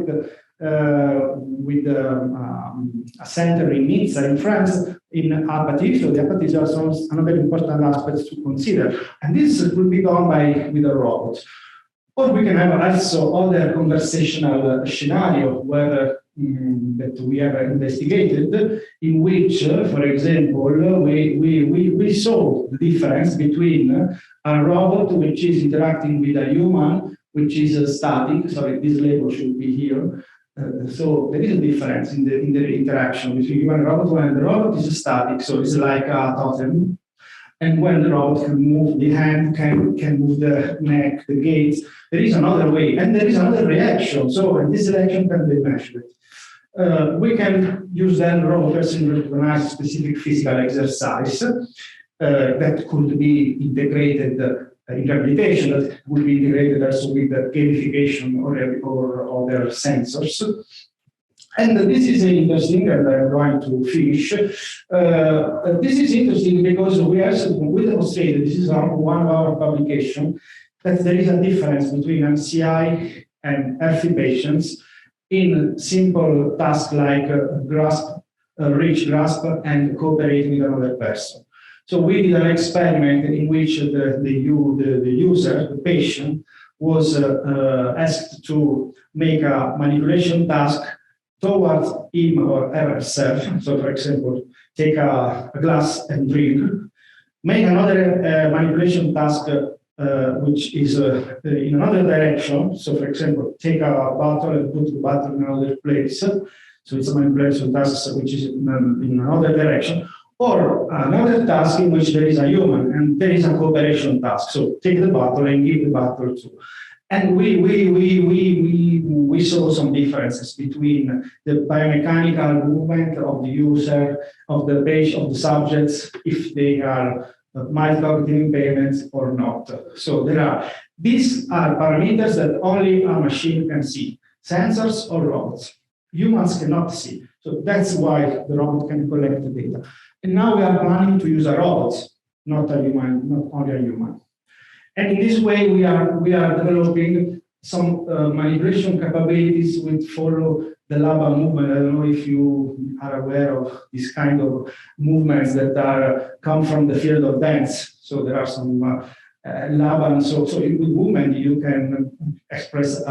with a center in Nizza in France in apathy. So the apathy is also another important aspect to consider. And this will be done with a robot. Or we can have also other conversational scenario where that we have investigated, in which, for example, we saw the difference between a robot which is interacting with a human, which is static. Sorry, this label should be here. So there is a difference in the interaction between human and robot. When the robot is static, so it's like a totem, and when the robot can move the hand, can move the neck, the gaze, there is another way, and there is another reaction. So and this reaction can be measured. We can use then robot person to recognize specific physical exercise that could be integrated in rehabilitation, that would be integrated also with the gamification or other sensors. And this is interesting, and I'm going to finish. This is interesting because we demonstrated, this is one of our publications, that there is a difference between MCI and healthy patients in simple tasks like reach, grasp, and cooperating with another person. So we did an experiment in which the user, the patient, was asked to make a manipulation task towards him or herself. So, for example, take a glass and drink. Make another manipulation task which is in another direction. So, for example, take a bottle and put the bottle in another place. So it's a manipulation task which is in another direction. Or another task in which there is a human and there is a cooperation task. So take the bottle and give the bottle to. And we saw some differences between the biomechanical movement of the user, of the patient, of the subjects, if they are mild cognitive impairments or not. So these are parameters that only a machine can see, sensors or robots. Humans cannot see. So that's why the robot can collect the data. And now we are planning to use a robot, not a human, not only a human. And in this way, we are developing some manipulation capabilities which follow the LABA movement. I don't know if you are aware of this kind of movements that come from the field of dance. So there are some LABA, and so with movement you can express, you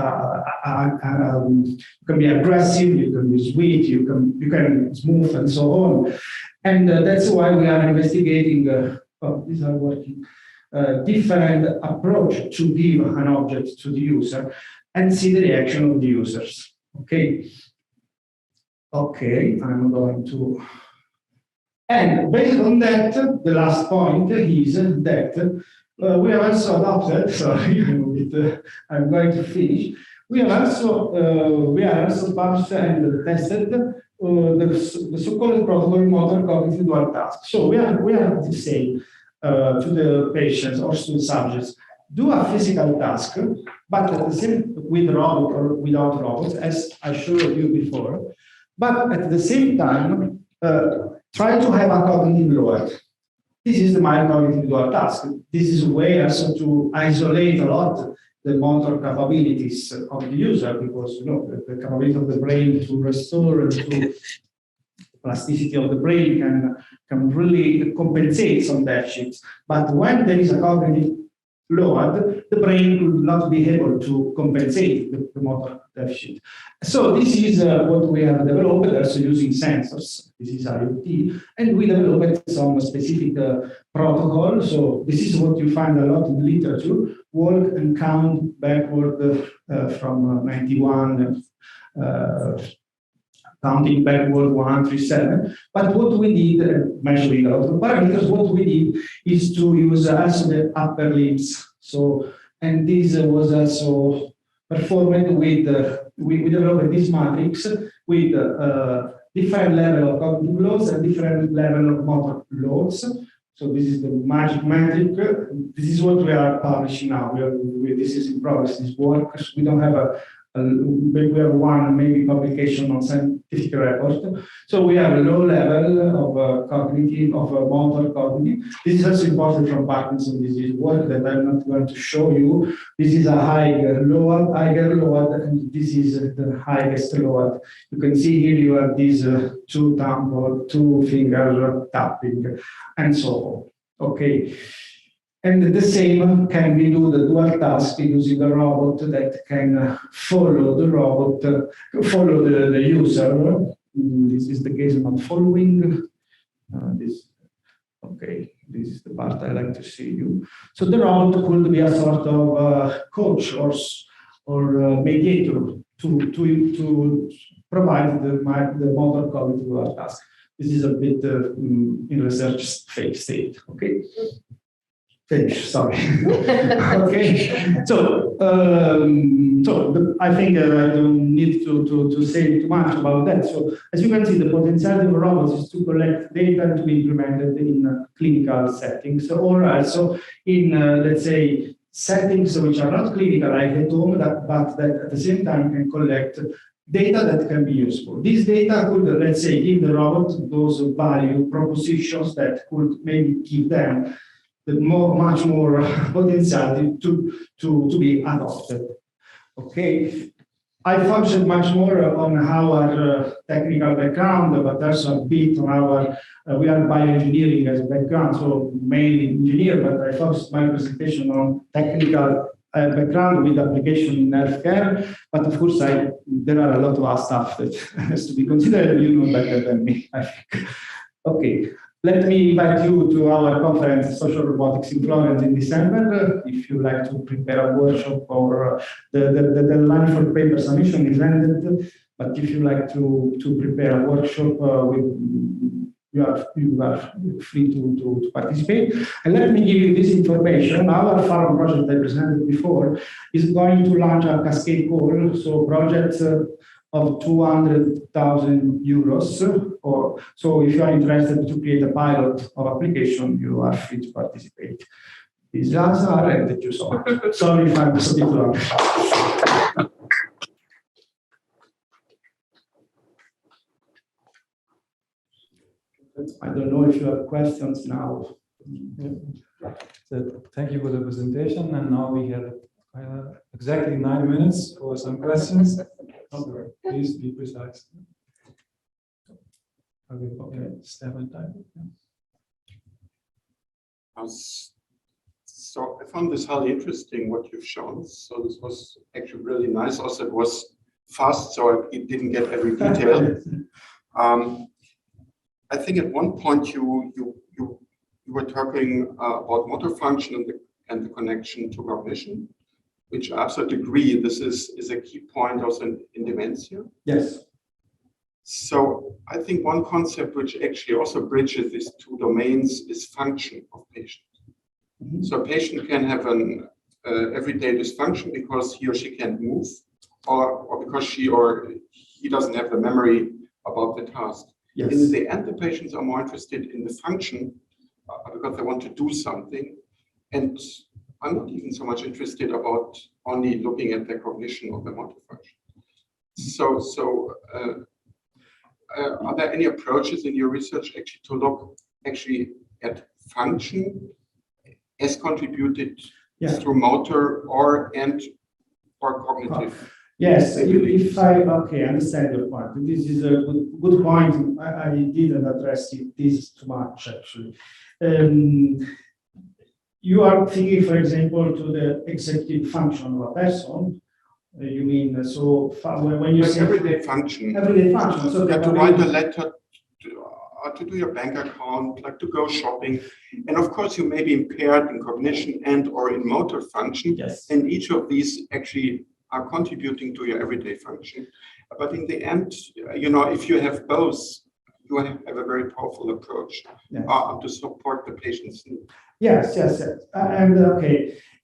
can be aggressive, you can be sweet, you can smooth, and so on. And that's why we are investigating, these are working, different approach to give an object to the user and see the reaction of the users. Okay. Okay, I'm going to. And based on that, the last point is that we have also adopted, sorry, I'm going to finish. We are also published and tested the so-called protocol motor cognitive dual task. So we are to say to the patients or to the subjects, do a physical task, but at the same with robot or without robots, as I showed you before. But at the same time, try to have a cognitive load. This is the mild cognitive dual task. This is a way also to isolate a lot the motor capabilities of the user, because the capability of the brain to restore and to plasticity of the brain can really compensate some deficits. But when there is a cognitive load, the brain will not be able to compensate the motor deficit. So this is what we have developed, also using sensors. This is IoT, and we developed some specific protocol. So this is what you find a lot in literature: walk and count backward from 91. Counting backward 1, 3, 7. But what we did, measuring a lot of parameters, what we did is to use also the upper limbs. So, and this was also performed with, we developed this matrix with different level of cognitive loads and different level of motor loads. So this is the magic metric. This is what we are publishing now. This is in progress, this work. We don't have we have one maybe publication on scientific report. So we have a low level of cognitive, of motor cognitive. This is also important from Parkinson's disease work that I'm not going to show you. This is a higher load, and this is the highest load. You can see here you have these two thumb or two finger tapping, and so on. Okay. And the same can we do the dual task using a robot that can follow the robot, follow the user. This is the case of not following. Okay, this is the part I like to see you. So the robot could be a sort of coach or mediator to provide the motor cognitive dual task. This is a bit in research phase state. Okay. Finish, sorry. Okay, so I think I don't need to say too much about that. So as you can see, the potentiality of robots is to collect data to be implemented in clinical settings, or also in let's say settings which are not clinical, like at home, but that at the same time can collect data that can be useful. This data could, let's say, give the robot those value propositions that could maybe give them the much more potentiality to be adopted. Okay, I focused much more on our technical background, but also a bit on our, we are bioengineering as a background, so mainly engineer, but I focused my presentation on technical background with application in healthcare. But of course, there are a lot of stuff that has to be considered. You know better than me, I think. Okay. Let me invite you to our conference, Social Robotics in Florence in December. If you like to prepare a workshop, or the line for paper submission is ended, but if you like to prepare a workshop, you are free to participate. And let me give you this information. Our farm project I presented before is going to launch a cascade call, so projects of 200,000 euros. Or so if you are interested to create a pilot of application, you are free to participate. These are and thank you so much. Sorry if I'm a bit long. I don't know if you have questions now. Yeah. So thank you for the presentation, and now we have exactly 9 minutes for some questions. Please be precise. Okay, Stefan Teipel. So I found this highly interesting what you've shown. So this was actually really nice. Also, it was fast, so it didn't get every detail. I think at one point you were talking about motor function and the connection to cognition, which I absolutely agree. This is a key point also in dementia. Yes. So I think one concept which actually also bridges these two domains is function of patient. Mhm. So a patient can have an everyday dysfunction because he or she can't move, or because she or he doesn't have the memory about the task. Yes. In the end, the patients are more interested in the function because they want to do something. And I'm not even so much interested about only looking at the cognition or the motor function. So are there any approaches in your research actually to look actually at function as contributed through motor or cognitive? Yes, if I understand your point. This is a good point. I didn't address this too much actually. You are thinking, for example, to the executive function of a person. You mean when you say everyday function? Everyday function. So to write a letter, to do your bank account, like to go shopping, and of course you may be impaired in cognition and or in motor function. Yes. And each of these actually are contributing to your everyday function. But in the end, if you have both, you have a very powerful approach to support the patient's need. Yes. And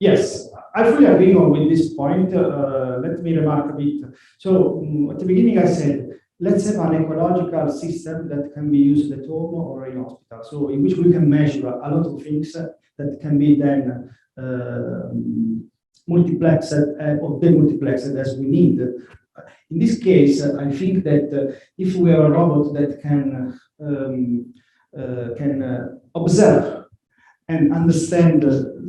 yes, I fully agree with this point. Let me remark a bit. So at the beginning I said, let's have an ecological system that can be used at home or in hospital. So in which we can measure a lot of things that can be then multiplexed or demultiplexed as we need. In this case, I think that if we have a robot that can observe and understand,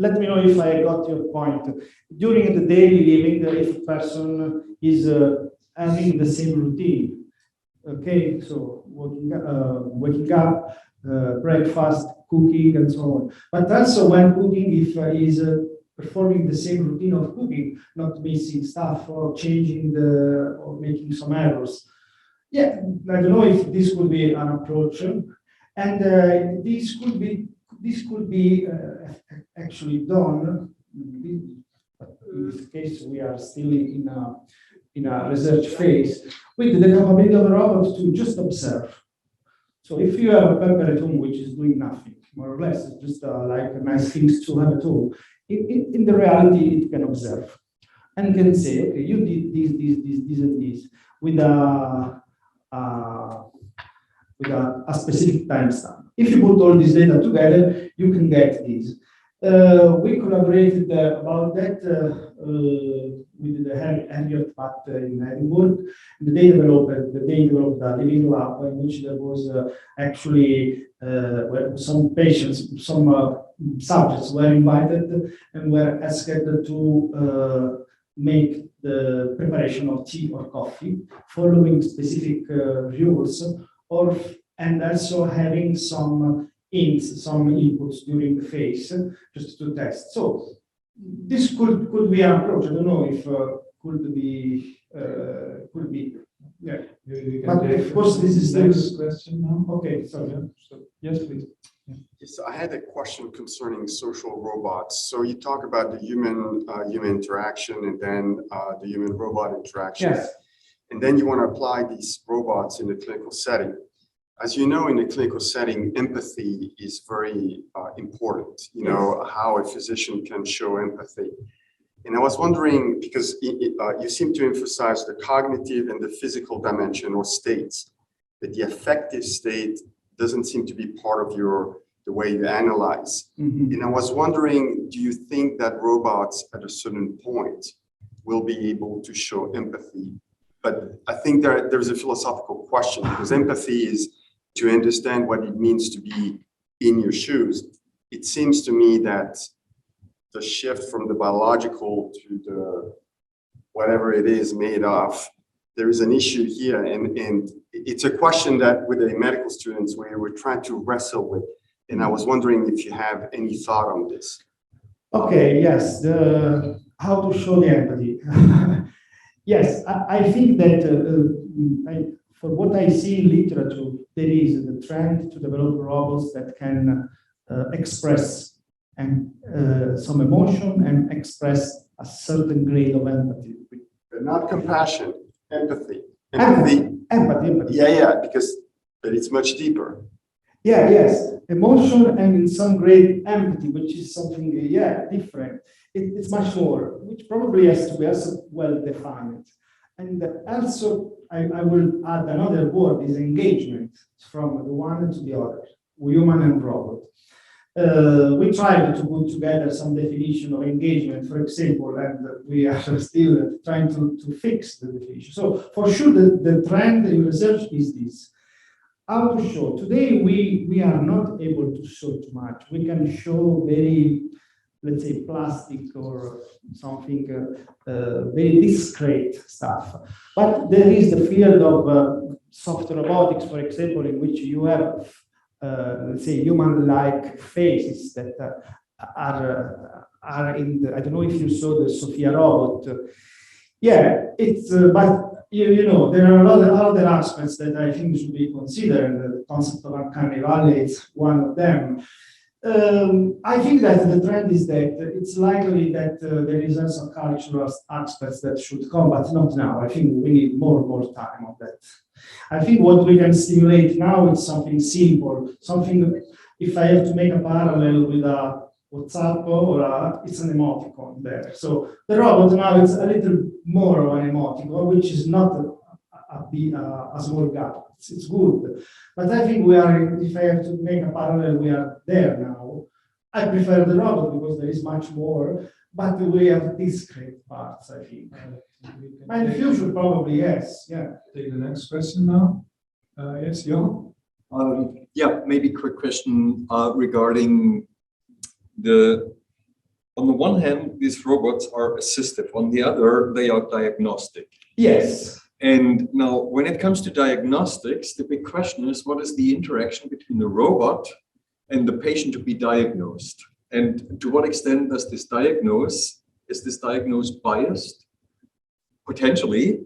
let me know if I got your point. During the daily living, if a person is having the same routine, okay, so waking up, breakfast, cooking, and so on. But also when cooking, if he's performing the same routine of cooking, not missing stuff or changing or making some errors. Yeah, I don't know if this could be an approach, and this could be actually done. But in this case, we are still in a research phase with the capability of a robot to just observe. So if you have a pepper at home which is doing nothing, more or less, it's just like nice things to have at home. In the reality, it can observe and can say, okay, you did this, and this with a specific timestamp. If you put all this data together, you can get this. We collaborated about that with the Harriet Pat in Edinburgh. They developed a living lab in which there was actually some patients, some subjects were invited and were asked to make the preparation of tea or coffee following specific rules, and also having some inputs during the phase just to test. So this could be an approach. I don't know if could be. Yeah. But of course, this is the next question now. Okay, sorry. So, yes, please. Yes, I had a question concerning social robots. So you talk about the human interaction and then the human robot interaction. Yes. And then you want to apply these robots in the clinical setting. As you know, in the clinical setting, empathy is very important. You know, how a physician can show empathy. And I was wondering, because you seem to emphasize the cognitive and the physical dimension or states, that the affective state doesn't seem to be part of the way you analyze. Mm-hmm. And I was wondering, do you think that robots at a certain point will be able to show empathy? But I think there's a philosophical question, because empathy is to understand what it means to be in your shoes. It seems to me that the shift from the biological to the whatever it is made of, there is an issue here, and it's a question that with the medical students we're trying to wrestle with. And I was wondering if you have any thought on this. Okay, yes, how to show the empathy. Yes, I think that for what I see in literature, there is the trend to develop robots that can express and some emotion and express a certain grade of empathy. Not compassion, empathy. Empathy. Yeah, but it's much deeper. Yeah, yes, emotion and in some grade empathy, which is something, different. It's much more, which probably has to be also well defined. And also, I will add another word, is engagement, from the one to the other, human and robot. We tried to put together some definition of engagement, for example, and we are still trying to fix the definition. So for sure, the trend in research is this. How to show? Today, we are not able to show too much. We can show very, let's say, plastic or something very discrete stuff. But there is the field of soft robotics, for example, in which you have let's say, human-like faces that are in the, I don't know if you saw the Sophia robot. Yeah, it's, but you know, there are a lot of other aspects that I think should be considered. The concept of uncanny valley is one of them. I think that the trend is that it's likely that there is also cultural aspects that should come, but not now. I think we need more time on that. I think what we can stimulate now is something simple, something, if I have to make a parallel with a WhatsApp or it's an emoticon there. So the robot now is a little more of an emoticon, which is not a small gap. It's good. But I think we are, if I have to make a parallel, we are there now. I prefer the robot because there is much more, but we have discrete parts, I think. In the future, probably, yes. Yeah. Take the next question now. Yes, Johan? Yeah, maybe quick question regarding on the one hand, these robots are assistive. On the other, they are diagnostic. Yes. And now, when it comes to diagnostics, the big question is, what is the interaction between the robot and the patient to be diagnosed? And to what extent does this is this diagnosed biased, potentially,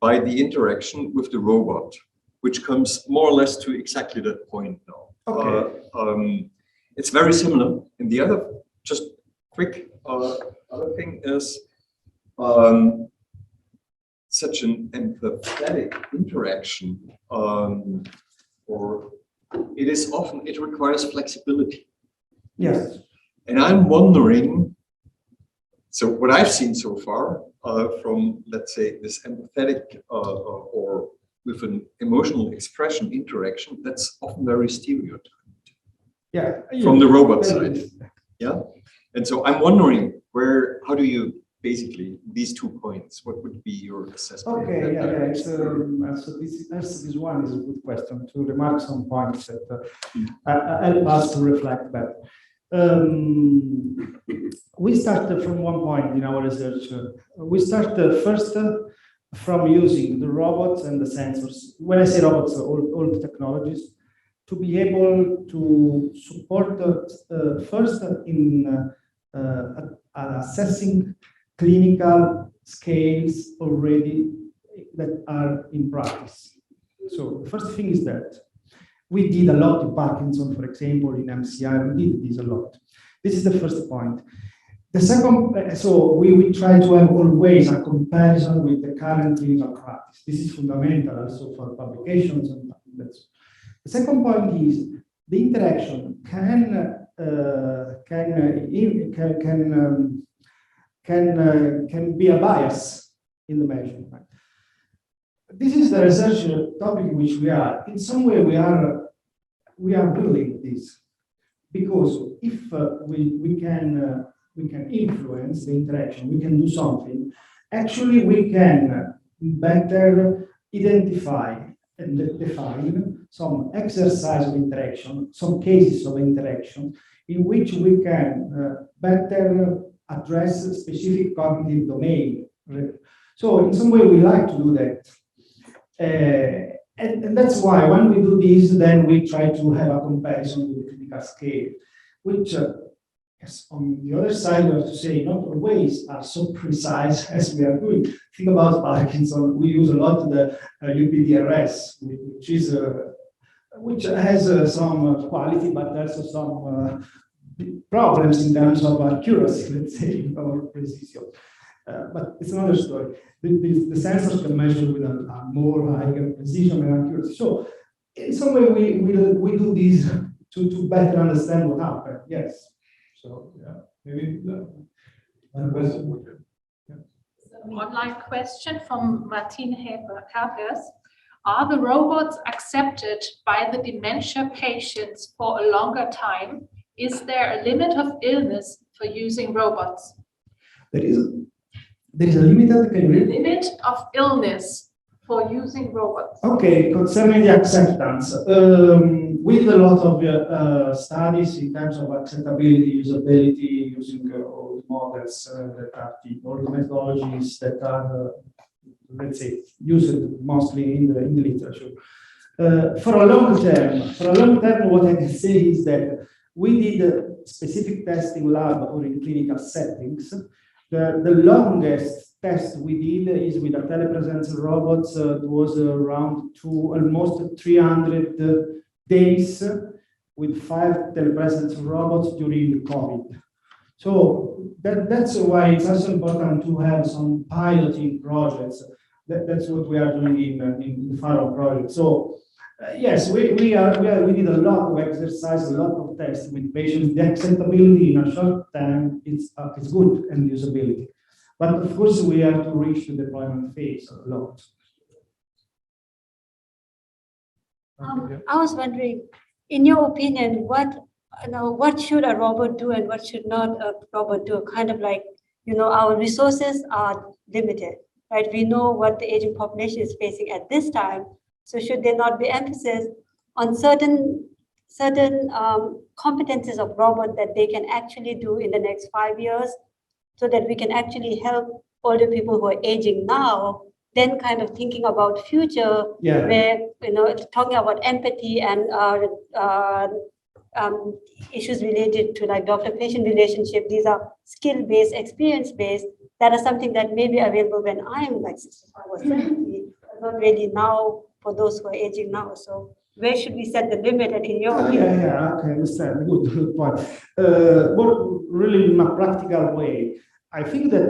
by the interaction with the robot, which comes more or less to exactly that point now. Okay. It's very similar. And the other, just quick, other thing is, such an empathetic interaction, or it requires flexibility. Yes. And I'm wondering, so what I've seen so far from, let's say, this empathetic or with an emotional expression interaction, that's often very stereotyped. Yeah. From the robot side. Yeah. And so I'm wondering how do you basically these 2 points, what would be your assessment? Okay, yeah. So this one is a good question to remark some points that help us to reflect better. We started from one point in our research. We started first from using the robots and the sensors. When I say robots, all the technologies, to be able to support first in assessing clinical scales already that are in practice. So the first thing is that we did a lot in Parkinson, for example, in MCI, we did this a lot. This is the first point. The second, so we try to have always a comparison with the current clinical practice. This is fundamental also for publications. And that's. The second point is the interaction can be a bias in the measurement. This is the research topic in which we are. In some way, we are building this because if we can influence the interaction, we can do something. Actually, we can better identify and define some exercise of interaction, some cases of interaction in which we can better address a specific cognitive domain. So in some way, we like to do that. And that's why when we do this, then we try to have a comparison with the critical scale, which Yes, on the other side, we have to say not always are so precise as we are doing. Think about Parkinson. We use a lot the UPDRS, which has some quality, but also some problems in terms of accuracy, let's say, or precision. But it's another story. The sensors can measure with a more higher precision and accuracy. So in some way, we do this to better understand what happened. Yes. So yeah, maybe one question. Online question from Martin Herpers. Are the robots accepted by the dementia patients for a longer time? Is there a limit of illness for using robots? There is a Limit of illness for using robots. Okay, concerning the acceptance, we did a lot of studies in terms of acceptability, usability, using old models that are old methodologies that are, let's say, used mostly in the literature. For a long term, what I can say is that we did a specific testing lab or in clinical settings. The longest test we did is with a telepresence robots. It was around almost 300 days with 5 telepresence robots during COVID. So that's why it's also important to have some piloting projects. That's what we are doing in the FARO project. So yes, we did a lot of exercise, a lot of tests with patients. The acceptability in a short time is good and usability. But of course, we have to reach the deployment phase a lot. I was wondering, in your opinion, what should a robot do and what should not a robot do? Kind of like, our resources are limited, right? We know what the aging population is facing at this time. So should there not be emphasis on certain competencies of robot that they can actually do in the next 5 years, so that we can actually help older people who are aging now, then kind of thinking about future, where, talking about empathy and issues related to like doctor-patient relationship. These are skill-based, experience-based, that are something that may be available when I'm like 65 or 70, not really now for those who are aging now. So where should we set the limit? And in your opinion? Okay, understand. Good point. But really, in a practical way, I think that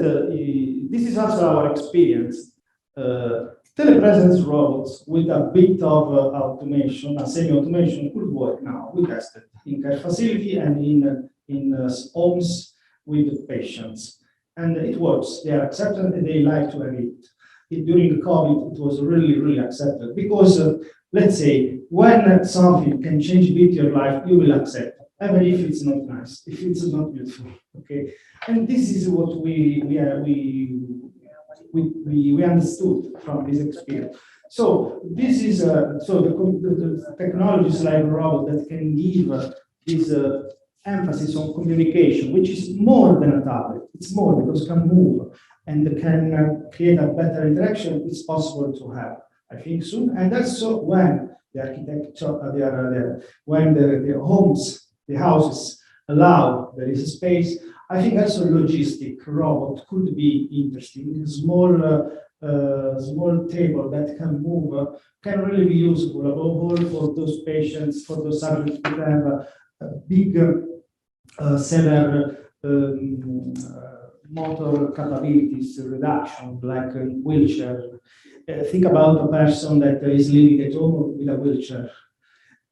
this is also our experience. Telepresence robots with a bit of automation, a semi-automation, could work now. We tested in care facility and in homes with patients, and it works. They are accepted and they like to have it. During the COVID, it was really, really accepted because, let's say, when something can change a bit your life, you will accept, even if it's not nice, if it's not beautiful. Okay, and this is what we understood from this experience. So this is the technologies like robot that can give this emphasis on communication, which is more than a tablet. It's more because it can move and can create a better interaction. It's possible to have, I think, soon. And also when the architecture, when the homes, the houses allow, there is a space. I think also logistic robot could be interesting. Small table that can move can really be useful, above all for those patients, for those subjects that have big, severe motor capabilities reduction, like a wheelchair. Think about a person that is living at home with a wheelchair.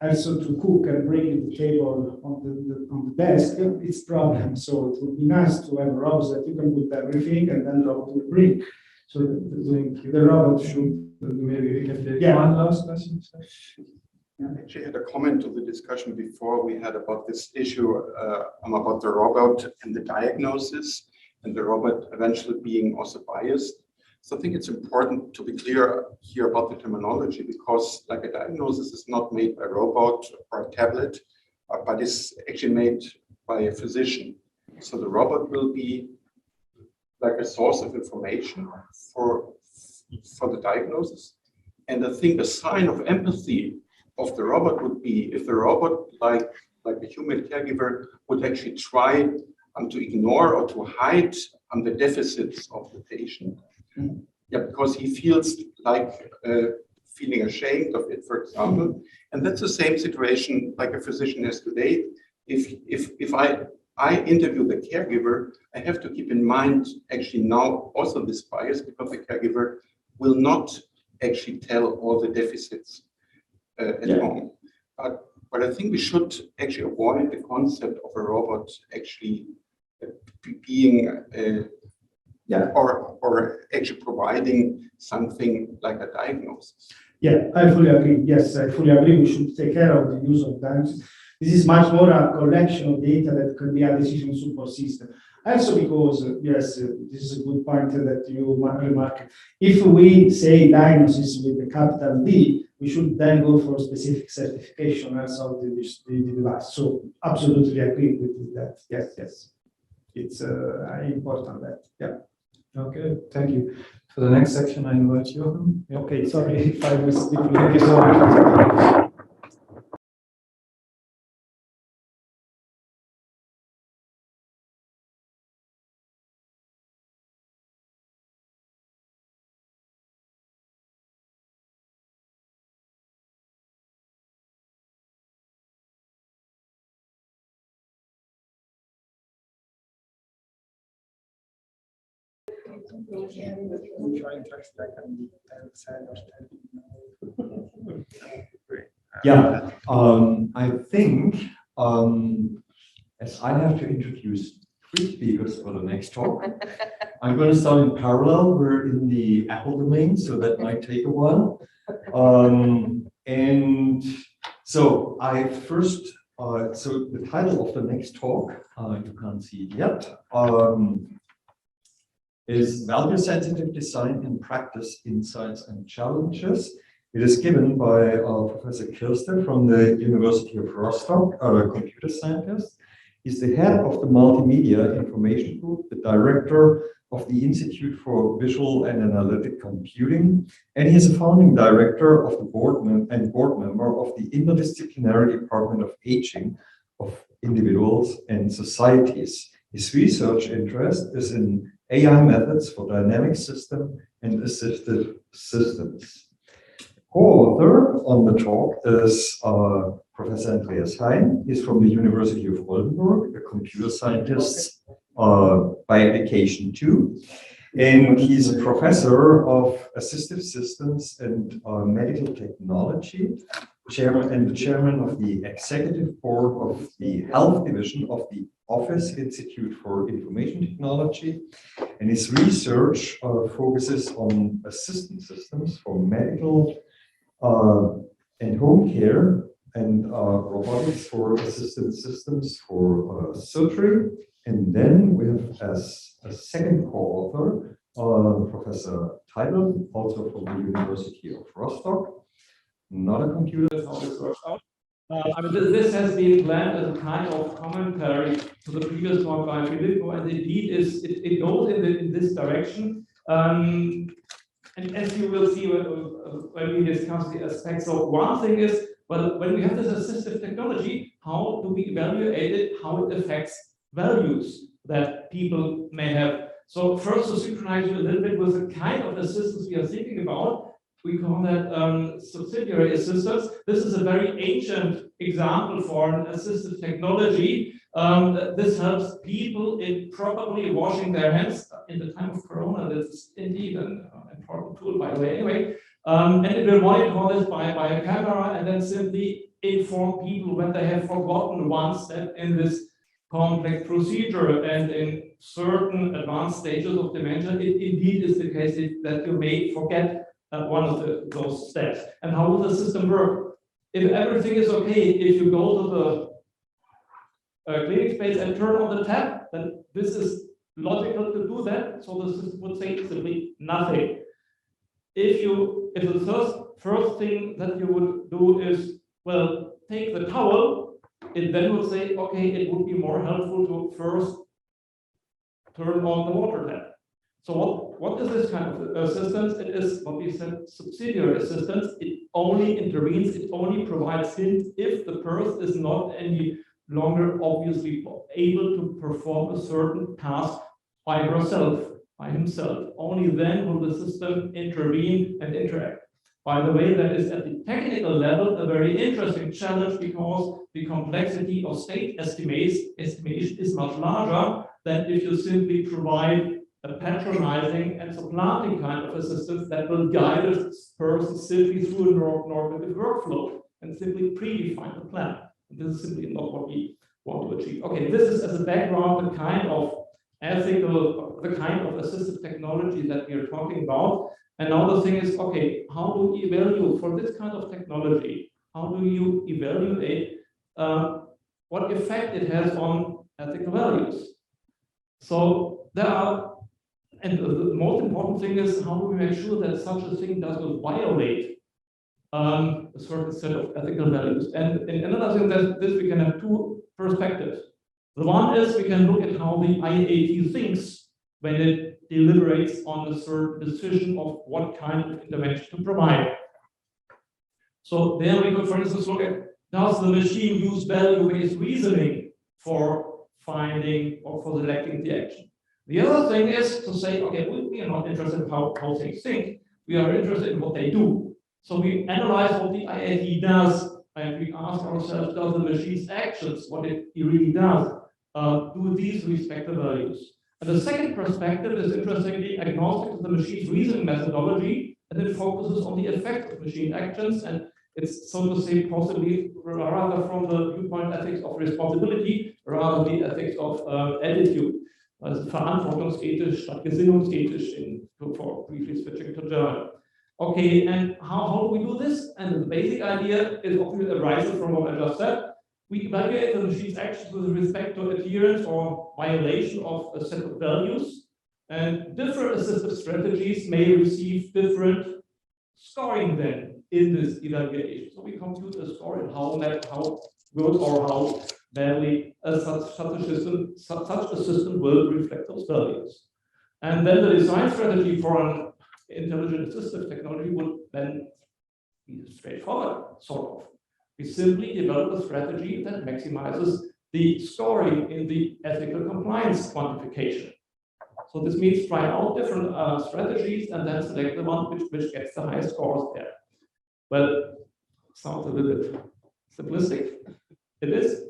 Also, to cook and bring the table on the desk, it's a problem. So it would be nice to have robots that you can put everything and then the robot will bring. So the robot should. Maybe we can take one last question. I actually had a comment to the discussion before we had about this issue about the robot and the diagnosis, and the robot eventually being also biased. So I think it's important to be clear here about the terminology, because like a diagnosis is not made by a robot or a tablet, but is actually made by a physician. So the robot will be like a source of information for the diagnosis. And I think a sign of empathy of the robot would be if the robot, like a human caregiver, would actually try to ignore or to hide the deficits of the patient. Yeah, because he feels like feeling ashamed of it, for example. And that's the same situation like a physician has today. If I interview the caregiver, I have to keep in mind actually now also this bias, because the caregiver will not actually tell all the deficits at home. But I think we should actually avoid the concept of a robot actually being or actually providing something like a diagnosis. Yeah, I fully agree. Yes, I fully agree. We should take care of the use of diagnosis. This is much more a collection of data that can be a decision support system. Also because, yes, this is a good point that you remark. If we say diagnosis with the capital D, we should then go for specific certification as of the device. So absolutely agree with that. Yes, yes. It's important that, yeah. Okay, thank you. For the next section, I invite you. Okay, sorry if I missed people. Thank you so much. Yeah, I think as I have to introduce 3 speakers for the next talk, I'm going to start in parallel. We're in the Apple domain, so that might take a while. And so I first, so the title of the next talk, you can't see it yet, is Value-Sensitive Design in Practice, Insights and Challenges. It is given by Professor Kirste from the University of Rostock, a computer scientist. He's the head of the Multimedia Information Group, the director of the Institute for Visual and Analytic Computing, and he is a founding director of the board member of the Interdisciplinary Department of Aging of Individuals and Societies. His research interest is in AI methods for dynamic system and assistive systems. Co-author on the talk is Professor Andreas Hein. He's from the University of Oldenburg, a computer scientist by education too. And he's a professor of assistive systems and medical technology, and the chairman of the executive board of the health division of the Office Institute for Information Technology. And his research focuses on assistant systems for medical and home care, and robotics for assistant systems for surgery. And then we have as a second co-author, Professor Teipel, also from the University of Rostock, not a computer. How this works out. I mean, this has been planned as a kind of commentary to the previous talk by Filippo, and indeed it goes in this direction. And as you will see when we discuss the aspects of one thing is, well, when we have this assistive technology, how do we evaluate it, how it affects values that people may have. So first, to synchronize you a little bit with the kind of assistance we are thinking about, we call that subsidiary assistance. This is a very ancient example for an assistive technology. This helps people in properly washing their hands in the time of Corona. This is indeed an important tool, by the way. Anyway, and it will monitor this by a camera and then simply inform people when they have forgotten one step in this complex procedure. And in certain advanced stages of dementia, it indeed is the case that you may forget one of those steps. And how will the system work? If everything is okay, if you go to the clinic space and turn on the tap, then this is logical to do that. So the system would say simply nothing. If the first thing that you would do is, well, take the towel, it then would say, okay, it would be more helpful to first turn on the water tap. So what is this kind of assistance? It is what we said, subsidiary assistance. It only intervenes, it only provides hints if the person is not any longer obviously able to perform a certain task by herself, by himself. Only then will the system intervene and interact. By the way, that is at the technical level a very interesting challenge, because the complexity of state estimation is much larger than if you simply provide a patronizing and supplanting kind of assistance that will guide a person simply through a normative workflow and simply predefine the plan. And this is simply not what we want to achieve. Okay, this is as a background the kind of ethical, the kind of assistive technology that we are talking about. And now the thing is, okay, how do you evaluate for this kind of technology? How do you evaluate what effect it has on ethical values? So there are, and the most important thing is, how do we make sure that such a thing does not violate a certain set of ethical values? And another thing that this we can have two perspectives. The one is we can look at how the IAT thinks when it deliberates on a certain decision of what kind of intervention to provide. So there we could, for instance, look at, does the machine use value-based reasoning for finding or for selecting the action? The other thing is to say, okay, we are not interested in how things think, we are interested in what they do. So we analyze what the IAT does, and we ask ourselves, does the machine's actions, what it really does, do these respect the values? And the second perspective is interestingly agnostic to the machine's reasoning methodology, and it focuses on the effect of machine actions, and it's, so to say, possibly rather from the viewpoint ethics of responsibility, rather the ethics of attitude. Also verantwortungsethisch statt gesinnungsethisch, for briefly switching to German. Okay, and how do we do this? And the basic idea is obviously arises from what I just said. We evaluate the machine's actions with respect to adherence or violation of a set of values, and different assistive strategies may receive different scoring then in this evaluation. So we compute a score and how good or how badly such a system will reflect those values. And then the design strategy for an intelligent assistive technology would then be straightforward, sort of. We simply develop a strategy that maximizes the scoring in the ethical compliance quantification. So this means try out different strategies and then select the one which gets the highest scores there. Well, sounds a little bit simplistic. It is.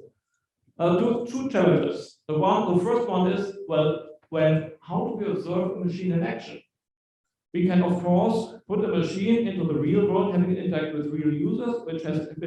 Two challenges. The first one is, well, how do we observe a machine in action? We can, of course, put a machine into the real world, having it interact with real users, which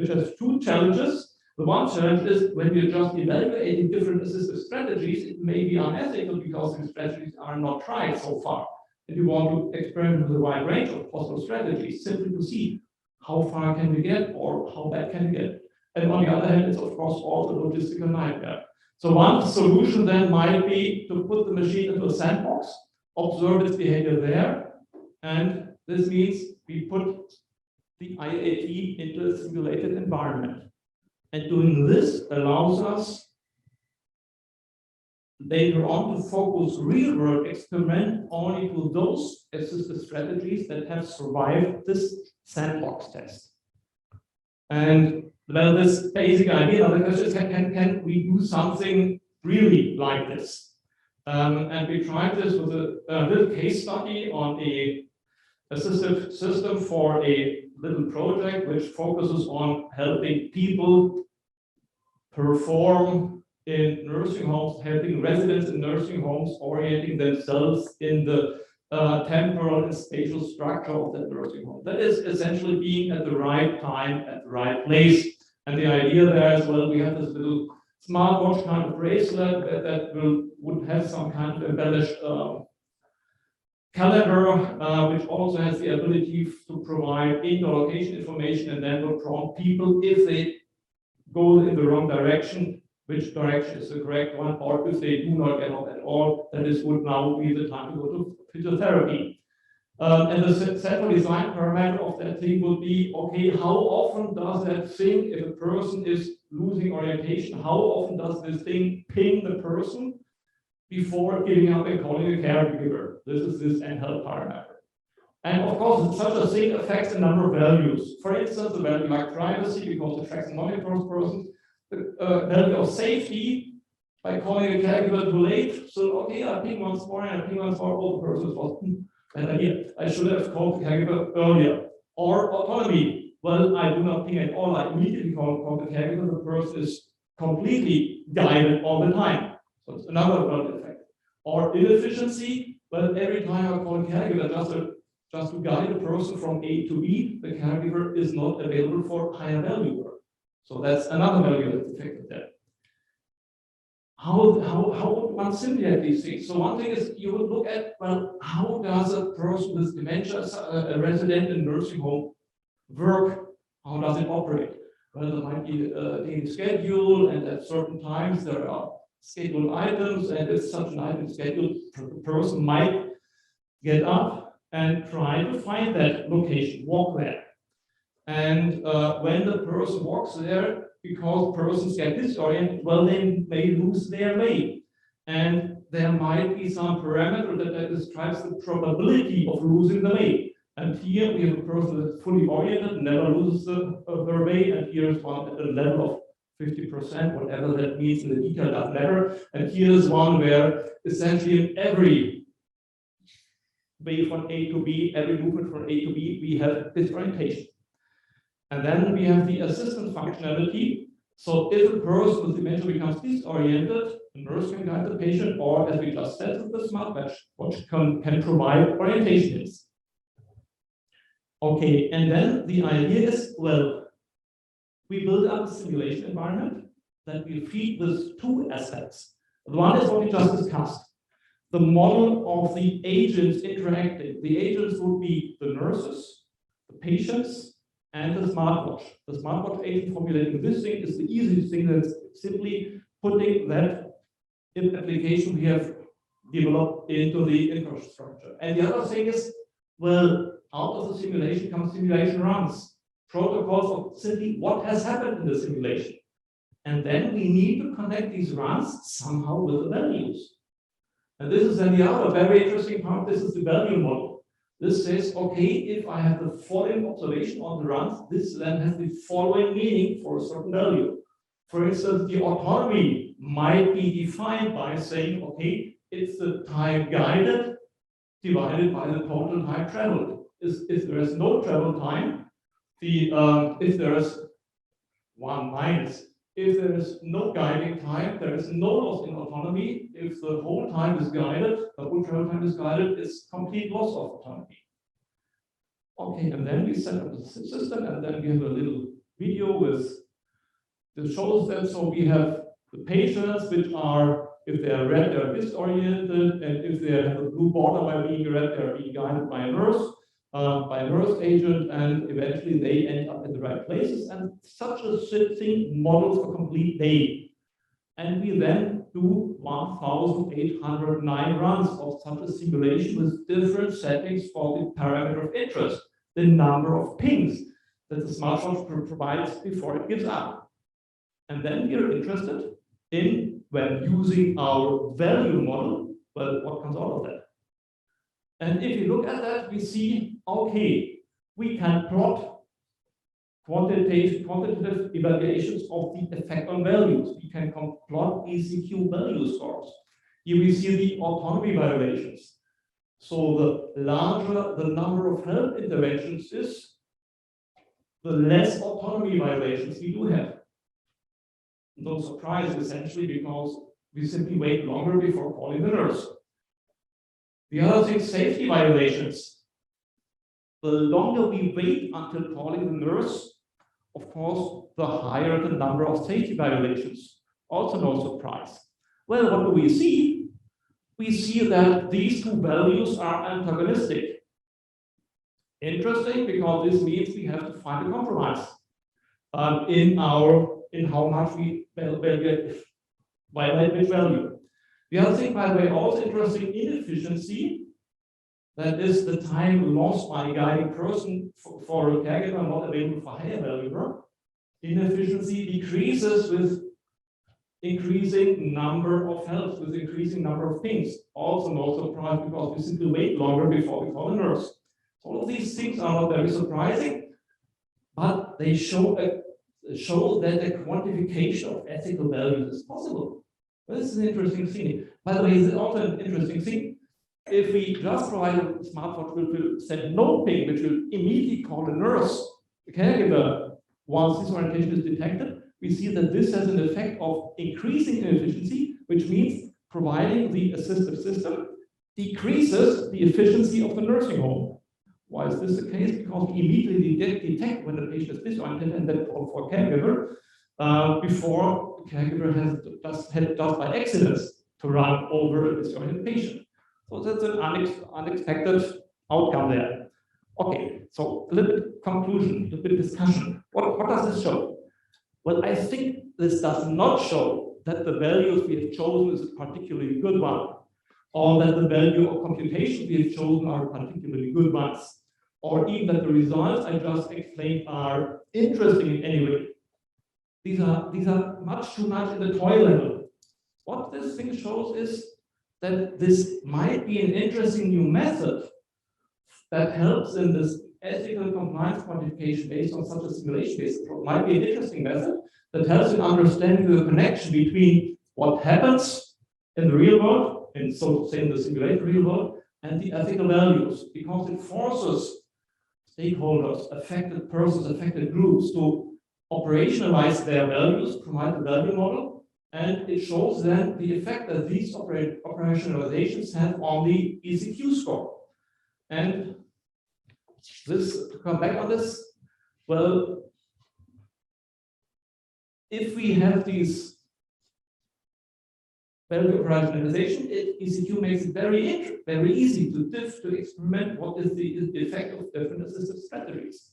has two challenges. The one challenge is when we are just evaluating different assistive strategies, it may be unethical because these strategies are not tried so far. And we want to experiment with a wide range of possible strategies, simply to see how far can we get or how bad can we get. And on the other hand, it's of course also a logistical nightmare. So one solution then might be to put the machine into a sandbox, observe its behavior there, and this means we put the IAT into a simulated environment. And doing this allows us later on to focus real-world experiment only to those assistive strategies that have survived this sandbox test. And well, this basic idea, the question is, can we do something really like this? And we tried this with a little case study on a assistive system for a little project which focuses on helping people perform in nursing homes, helping residents in nursing homes orienting themselves in the temporal and spatial structure of that nursing home. That is essentially being at the right time, at the right place. And the idea there as well, we have this little smartwatch kind of bracelet that would have some kind of embellished calendar, which also has the ability to provide indoor location information, and then will prompt people if they go in the wrong direction, which direction is the correct one, or if they do not get off at all, then this would now be the time to go to physiotherapy. And the central design parameter of that thing would be, okay, how often does that thing, if a person is losing orientation, how often does this thing ping the person before giving up and calling a caregiver? This is this handheld parameter. And of course, such a thing affects a number of values. For instance, a value like privacy, because it tracks and monitors persons. the value of safety by calling a caregiver too late. So, okay, I ping once more and I ping once more. Oh, the person was bad idea. I should have called the caregiver earlier. Or autonomy. Well, I do not ping at all. I immediately call the caregiver. The person is completely guided all the time. So it's another world effect. Or inefficiency. Well, every time I call a caregiver just to guide a person from A to B, the caregiver is not available for higher value work. So that's another value effect of that. How would one simulate these things? So one thing is you would look at, well, how does a person with dementia, a resident in nursing home, work? How does it operate? Well, there might be a daily schedule, and at certain times there are scheduled items, and if such an item is scheduled, the person might get up and try to find that location, walk there. And when the person walks there, because persons get disoriented, well, they may lose their way. And there might be some parameter that describes the probability of losing the way. And here we have a person that's fully oriented, never loses her way, and here is one at the level of 50%, whatever that means in the detail doesn't matter. And here is one where essentially in every way from A to B, every movement from A to B, we have disorientation. And then we have the assistance functionality. So if a person with dementia becomes disoriented, the nurse can guide the patient, or as we just said, the smartwatch can provide orientation aids. Okay, and then the idea is, well, we build up a simulation environment that we feed with two aspects. The one is what we just discussed, the model of the agents interacting. The agents would be the nurses, the patients, and the smartwatch. The smartwatch agent formulating this thing is the easiest thing. That's simply putting that application we have developed into the infrastructure. And the other thing is, well, out of the simulation comes simulation runs, protocols of simply what has happened in the simulation. And then we need to connect these runs somehow with the values. And this is then the other very interesting part. This is the value model. This says, okay, if I have the following observation on the runs, this then has the following meaning for a certain value. For instance, the autonomy might be defined by saying, okay, it's the time guided divided by the total time traveled. If there is no travel time, if there is one minus, if there is no guiding time, there is no loss in autonomy. If the whole time is guided, the whole travel time is guided, it's complete loss of autonomy. Okay, and then we set up the system, and then we have a little video that shows that. So we have the patients, which are, if they are red, they are disoriented, and if they have a blue border by being red, they are being guided by a nurse agent, and eventually they end up in the right places. And such a thing models a complete day. And we then do 1,809 runs of such a simulation with different settings for the parameter of interest, the number of pings that the smartwatch provides before it gives up. And then we are interested in, when using our value model, well, what comes out of that? And if you look at that, we see, okay, we can plot quantitative evaluations of the effect on values. We can plot ECQ value scores. Here we see the autonomy violations. So the larger the number of health interventions is, the less autonomy violations we do have. No surprise, essentially, because we simply wait longer before calling the nurse. The other thing, safety violations. The longer we wait until calling the nurse, of course, the higher the number of safety violations. Also no surprise. Well, what do we see? We see that these two values are antagonistic. Interesting, because this means we have to find a compromise in how much we violate which value. The other thing, by the way, also interesting, inefficiency, that is the time lost by a guiding person for a caregiver not available for higher value work. Inefficiency decreases with increasing number of helps, with increasing number of things. Also no surprise, because we simply wait longer before we call a nurse. So all of these things are not very surprising, but they show show that the quantification of ethical values is possible. This is an interesting thing. By the way, it's also an interesting thing. If we just provide a smartwatch which will send no ping, which will immediately call a nurse, the caregiver, once this orientation is detected, we see that this has an effect of increasing efficiency, which means providing the assistive system decreases the efficiency of the nursing home. Why is this the case? Because we immediately detect when the patient is disoriented and then call for a caregiver before the caregiver has just by accident to run over a disoriented patient. So that's an unexpected outcome there. Okay, so a little bit conclusion, a little bit discussion. What does this show? Well, I think this does not show that the values we have chosen is a particularly good one, or that the value of computation we have chosen are particularly good ones, or even that the results I just explained are interesting in any way. These are much too much in the toy level. What this thing shows is that this might be an interesting new method that helps in this ethical compliance quantification based on such a simulation-based approach. Might be an interesting method that helps in understanding the connection between what happens in the real world, and so to say in the simulated real world, and the ethical values, because it forces stakeholders, affected persons, affected groups to operationalize their values, provide the value model, and it shows then the effect that these operationalizations have on the ECQ score. And this, to come back on this, well, if we have these value operationalization, ECQ makes it very easy to experiment what is the effect of different assistive strategies.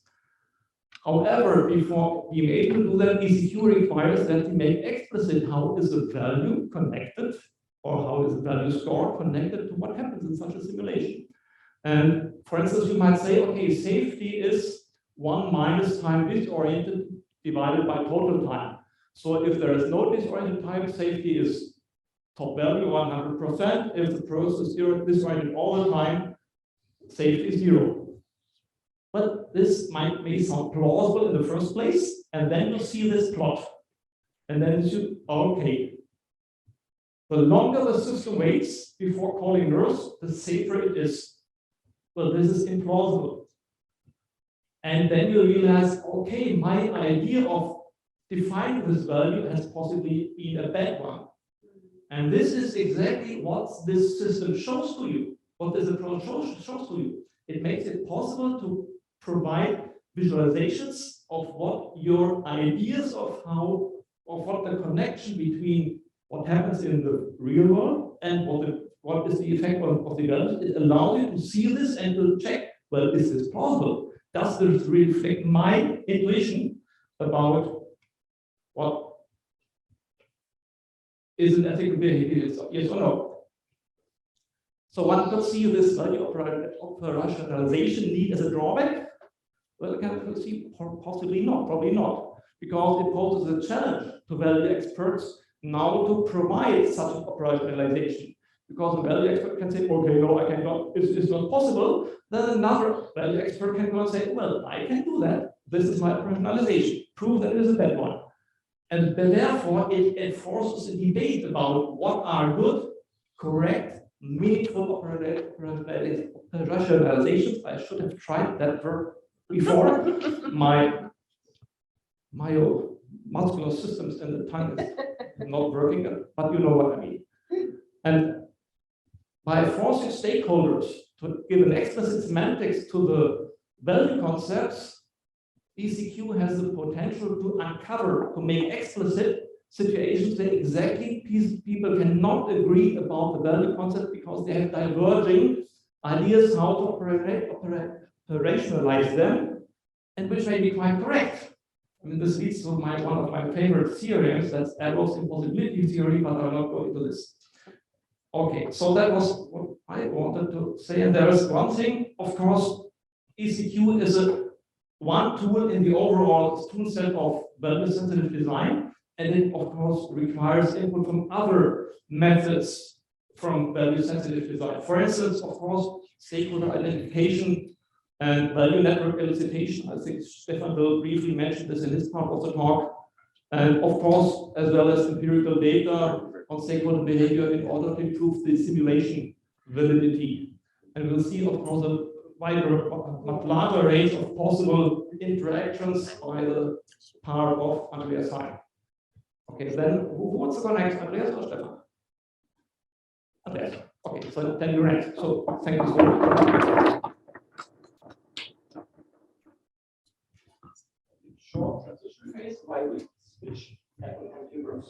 However, before being able to do that, ECQ requires that we make explicit how is the value connected, or how is the value score connected to what happens in such a simulation. And for instance, you might say, okay, safety is 1 minus time disoriented divided by total time. So if there is no disoriented time, safety is top value 100%. If the process is disoriented all the time, safety is 0. But this may sound plausible in the first place, and then you see this plot. And then you, okay, the longer the system waits before calling nurse, the safer it is. Well, this is implausible. And then you realize, okay, my idea of defining this value has possibly been a bad one. And this is exactly what this system shows to you, what this approach shows to you. It makes it possible to provide visualizations of what your ideas of what the connection between what happens in the real world and what is the effect of the values. It allows you to see this and to check, well, is this plausible? Does this reflect my intuition about what is an ethical behavior, yes or no? So one could see this value operationalization need as a drawback. Well, can we see possibly not, probably not, because it poses a challenge to value experts now to provide such an operationalization. Because a value expert can say, okay, no, I cannot, it's not possible. Then another value expert can go and say, well, I can do that. This is my operationalization. Prove that it is a bad one. And therefore, it enforces a debate about what are good, correct, meaningful operationalizations. I should have tried that verb before. My muscular systems in the tongue is not working, but you know what I mean. And by forcing stakeholders to give an explicit semantics to the value concepts, ECQ has the potential to uncover, to make explicit situations where exactly people cannot agree about the value concept because they have diverging ideas how to operationalize them, and which may be quite correct. I mean, this leads to one of my favorite theorems, that's Arrow's impossibility theory, but I'll not go into this. Okay, so that was what I wanted to say. And there is one thing, of course, ECQ is one tool in the overall tool set of value-sensitive design, and it, of course, requires input from other methods from value-sensitive design. For instance, of course, stakeholder identification And value network elicitation, I think Stefan will briefly mention this in his part of the talk. And of course, as well as empirical data on stakeholder behavior in order to improve the simulation validity. And we'll see, of course, a wider, much larger range of possible interactions by the part of Andreas Hein. Okay, then who wants to go next, Andreas or Stefan? Andreas. Okay, so then you're next. So thank you so much. Short transition phase while we switch back on computers.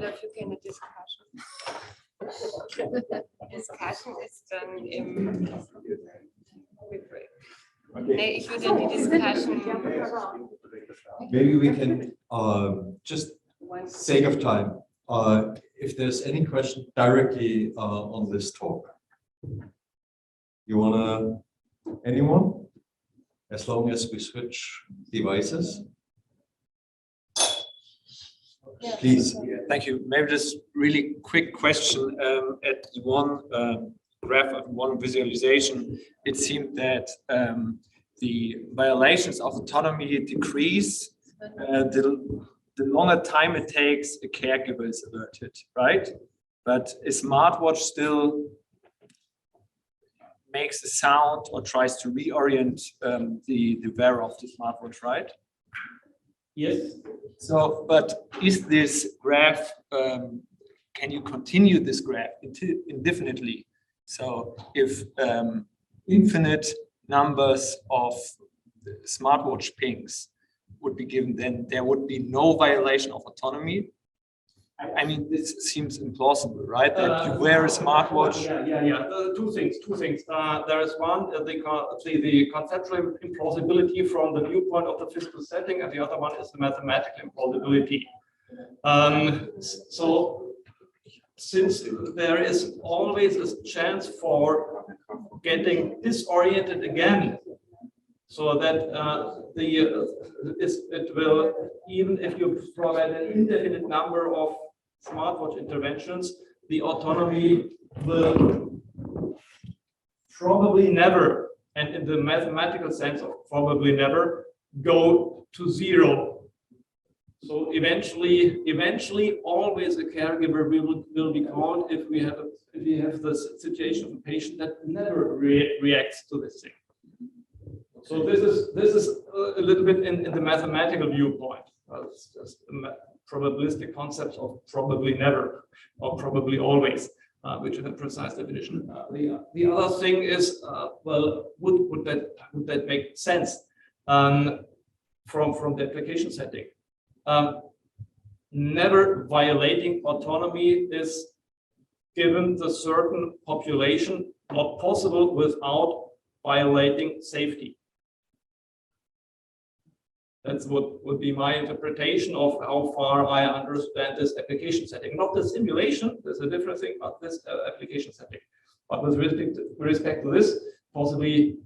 Dafür keine Discussion. Discussion ist dann im Nee, ich würde die Discussion. Maybe we can just sake of time. If there's any question directly on this talk, you wanna anyone? As long as we switch devices. Please. Yeah, thank you. Maybe just really quick question. At one graph of one visualization, it seemed that the violations of autonomy decrease the longer time it takes a caregiver is alerted, right? But a smartwatch still makes a sound or tries to reorient the wearer of the smartwatch, right? Yes. So, but is this graph, can you continue this graph indefinitely? So if infinite numbers of smartwatch pings would be given, then there would be no violation of autonomy. I mean, this seems implausible, right? That you wear a smartwatch. Yeah. Two things. There is one, the conceptual implausibility from the viewpoint of the physical setting, and the other one is the mathematical implausibility. So, since there is always a chance for getting disoriented again, so that it will, even if you provide an indefinite number of smartwatch interventions, the autonomy will probably never, and in the mathematical sense of probably never, go to zero. So eventually, always a caregiver will be called if we have the situation of a patient that never reacts to this thing. So this is a little bit in the mathematical viewpoint. It's just probabilistic concepts of probably never or probably always, which is a precise definition. The other thing is, well, would that make sense from the application setting? Never violating autonomy is, given the certain population, not possible without violating safety. That's what would be my interpretation of how far I understand this application setting. Not the simulation, there's a different thing, but this application setting. But with respect to this, possibly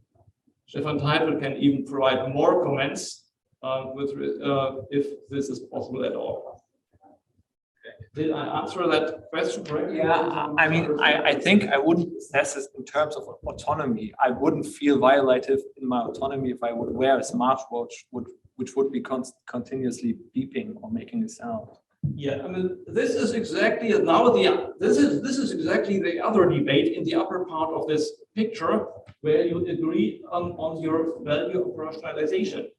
Stefan Teipel can even provide more comments if this is possible at all. Did I answer that question correctly? Yeah, I mean, I think I wouldn't assess this in terms of autonomy. I wouldn't feel violative in my autonomy if I would wear a smartwatch which would be continuously beeping or making a sound. Yeah, I mean, this is exactly this is exactly the other debate in the upper part of this picture, where you agree on your value of personalization,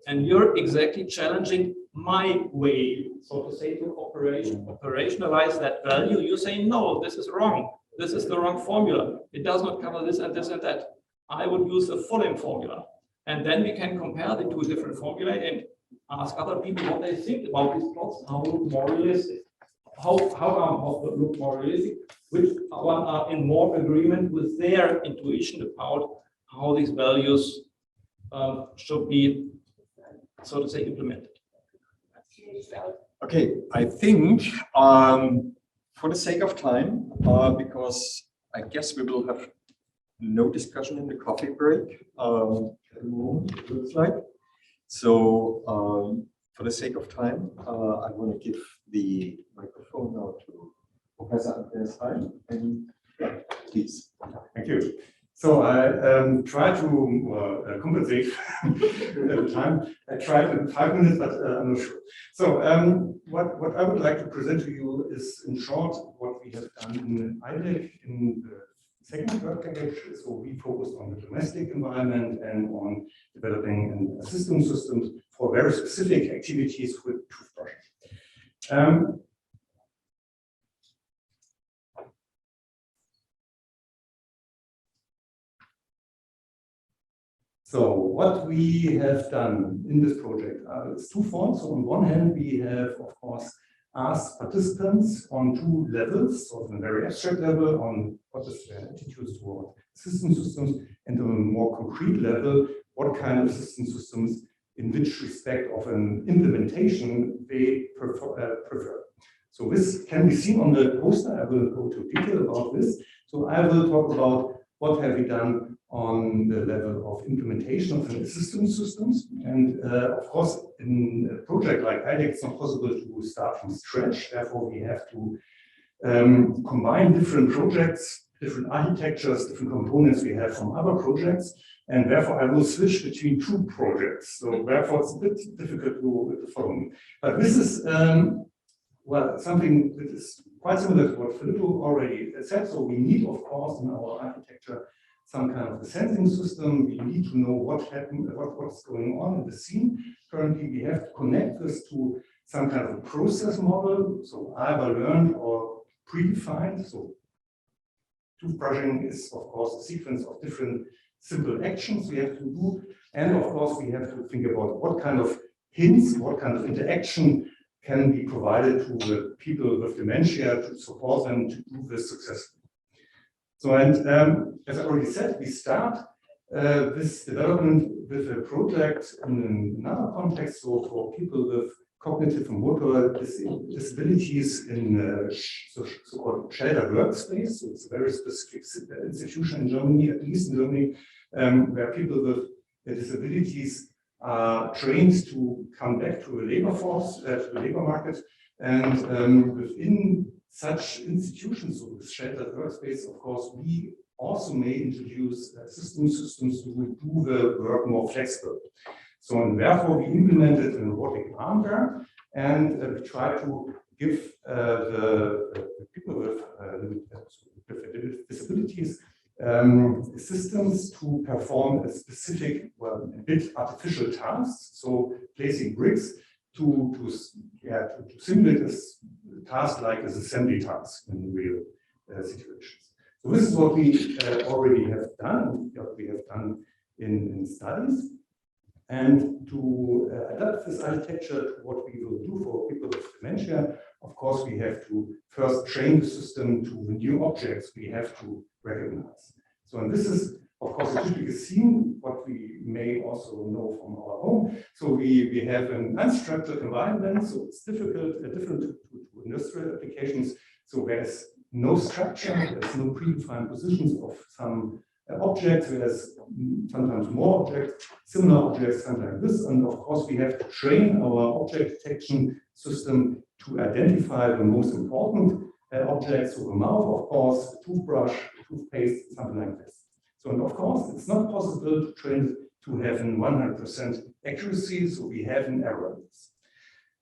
and you're exactly challenging my way, so to say, to operationalize that value. You say, no, this is wrong. This is the wrong formula. It does not cover this and this and that. I would use the Fulham formula. And then we can compare the two different formulae and ask other people what they think about these plots, how look more realistic, how look more realistic, which one are in more agreement with their intuition about how these values should be, so to say, implemented. Okay, I think for the sake of time, because I guess we will have no discussion in the coffee break. It looks like. So for the sake of time, I want to give the microphone microphone now to Professor Andreas Hein, and please. Thank you. So I try to compensate the time. I tried in 5 minutes, but I'm not sure. So what I would like to present to you is, in short, what we have done in IDEC in the second work package. So we focused on the domestic environment and on developing and assisting systems for very specific activities with toothbrushes. So what we have done in this project is twofold. So on one hand, we have, of course, asked participants on 2 levels, so on a very abstract level, on what is their attitudes toward assistant systems, and on a more concrete level, what kind of assistant systems, in which respect of an implementation they prefer. So this can be seen on the poster. I will go to detail about this. So I will talk about what have we done on the level of implementation of an assistant systems. And of course, in a project like IDEC, it's not possible to start from scratch. Therefore, we have to combine different projects, different architectures, different components we have from other projects. And therefore, I will switch between 2 projects. So therefore, it's a bit difficult to follow me. But this is, well, something that is quite similar to what Filippo already said. So we need, of course, in our architecture, some kind of a sensing system. We need to know what happened, what's going on in the scene. Currently, we have to connect this to some kind of a process model. So either learned or predefined. So toothbrushing is, of course, a sequence of different simple actions we have to do. And of course, we have to think about what kind of hints, what kind of interaction can be provided to the people with dementia to support them to do this successfully. So, and as I already said, we start this development with a project in another context. So for people with cognitive and motor disabilities in so-called Schweda workspace. So it's a very specific institution in Germany, at least in Germany, where people with disabilities are trained to come back to the labor force, to the labor market. And within such institutions, so this Schweda workspace, of course, we also may introduce systems to do the work more flexible. So, and therefore, we implemented a robotic arm there, and we try to give the people with disabilities systems to perform a specific, well, a bit artificial task. So, placing bricks to simulate this task like as assembly task in real situations. So this is what we already have done, what we have done in studies. And to adapt this architecture to what we will do for people with dementia, of course, we have to first train the system to the new objects we have to recognize. So, and this is, of course, a typical scene, what we may also know from our home. So we have an unstructured environment, so it's difficult, different to industrial applications. So there's no structure, there's no predefined positions of some objects, there's sometimes more objects, similar objects, something like this. And of course, we have to train our object detection system to identify the most important objects. So the mouth, of course, the toothbrush, the toothpaste, something like this. So, and of course, it's not possible to train to have an 100% accuracy, so we have an error in this.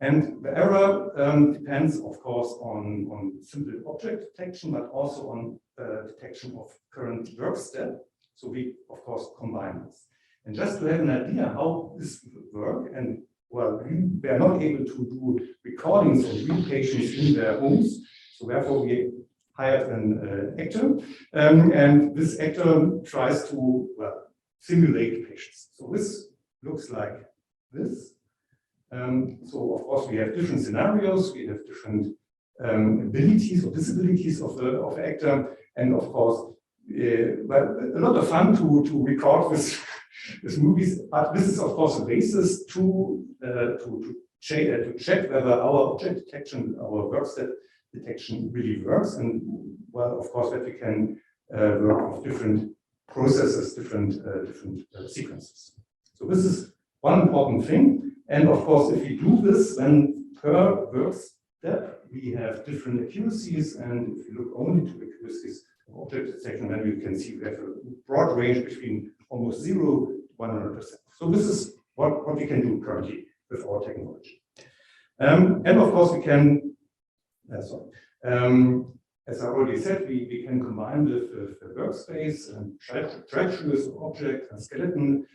And the error depends, of course, on simple object detection, but also on detection of current work step. So we, of course, combine this. And just to have an idea how this will work, and well, we are not able to do recordings of real patients in their homes, so therefore we hired an actor, and this actor tries to, well, simulate patients. So this looks like this. So of course we have different scenarios, we have different abilities or disabilities of the actor, and of course, well, a lot of fun to record this movies. But this is of course a basis to check whether our object detection, our work step detection really works, and well, of course, that we can work with different processes, different sequences. So this is one important thing. And of course, if we do this, then per work step, we have different accuracies, and if you look only to accuracies of object detection, then you can see we have a broad range between almost 0 to 100%. So this is what we can do currently with our technology. And of course, we can, as I already said, we can combine with the workspace and trajectories of objects and skeleton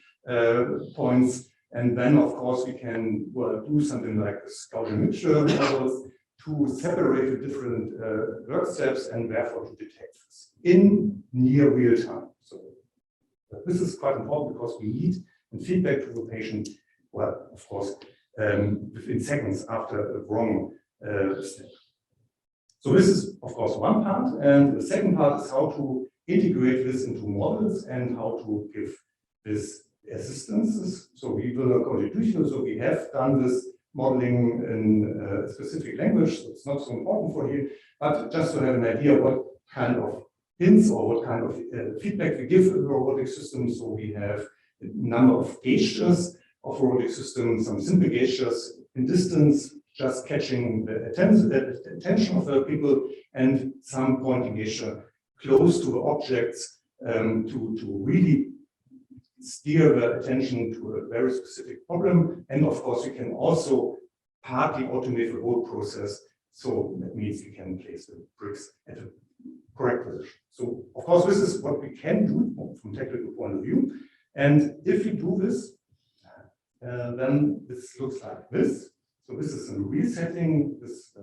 points. And then, of course, we can do something like this Gaussian mixture models to separate the different work steps and therefore to detect this in near real time. So this is quite important because we need feedback to the patient, well, of course, within seconds after a wrong step. So this is, of course, one part. And the second part is how to integrate this into models and how to give this assistances. So we will not go into detail. So we have done this modeling in a specific language. So it's not so important for you, but just to have an idea what kind of hints or what kind of feedback we give the robotic system. So we have a number of gestures of robotic systems, some simple gestures in distance, just catching the attention of the people, and some pointing gesture close to the objects to really steer the attention to a very specific problem. And of course, we can also partly automate the whole process. So that means we can place the bricks at a correct position. So of course, this is what we can do from technical point of view. And if we do this, then this looks like this. So this is a resetting this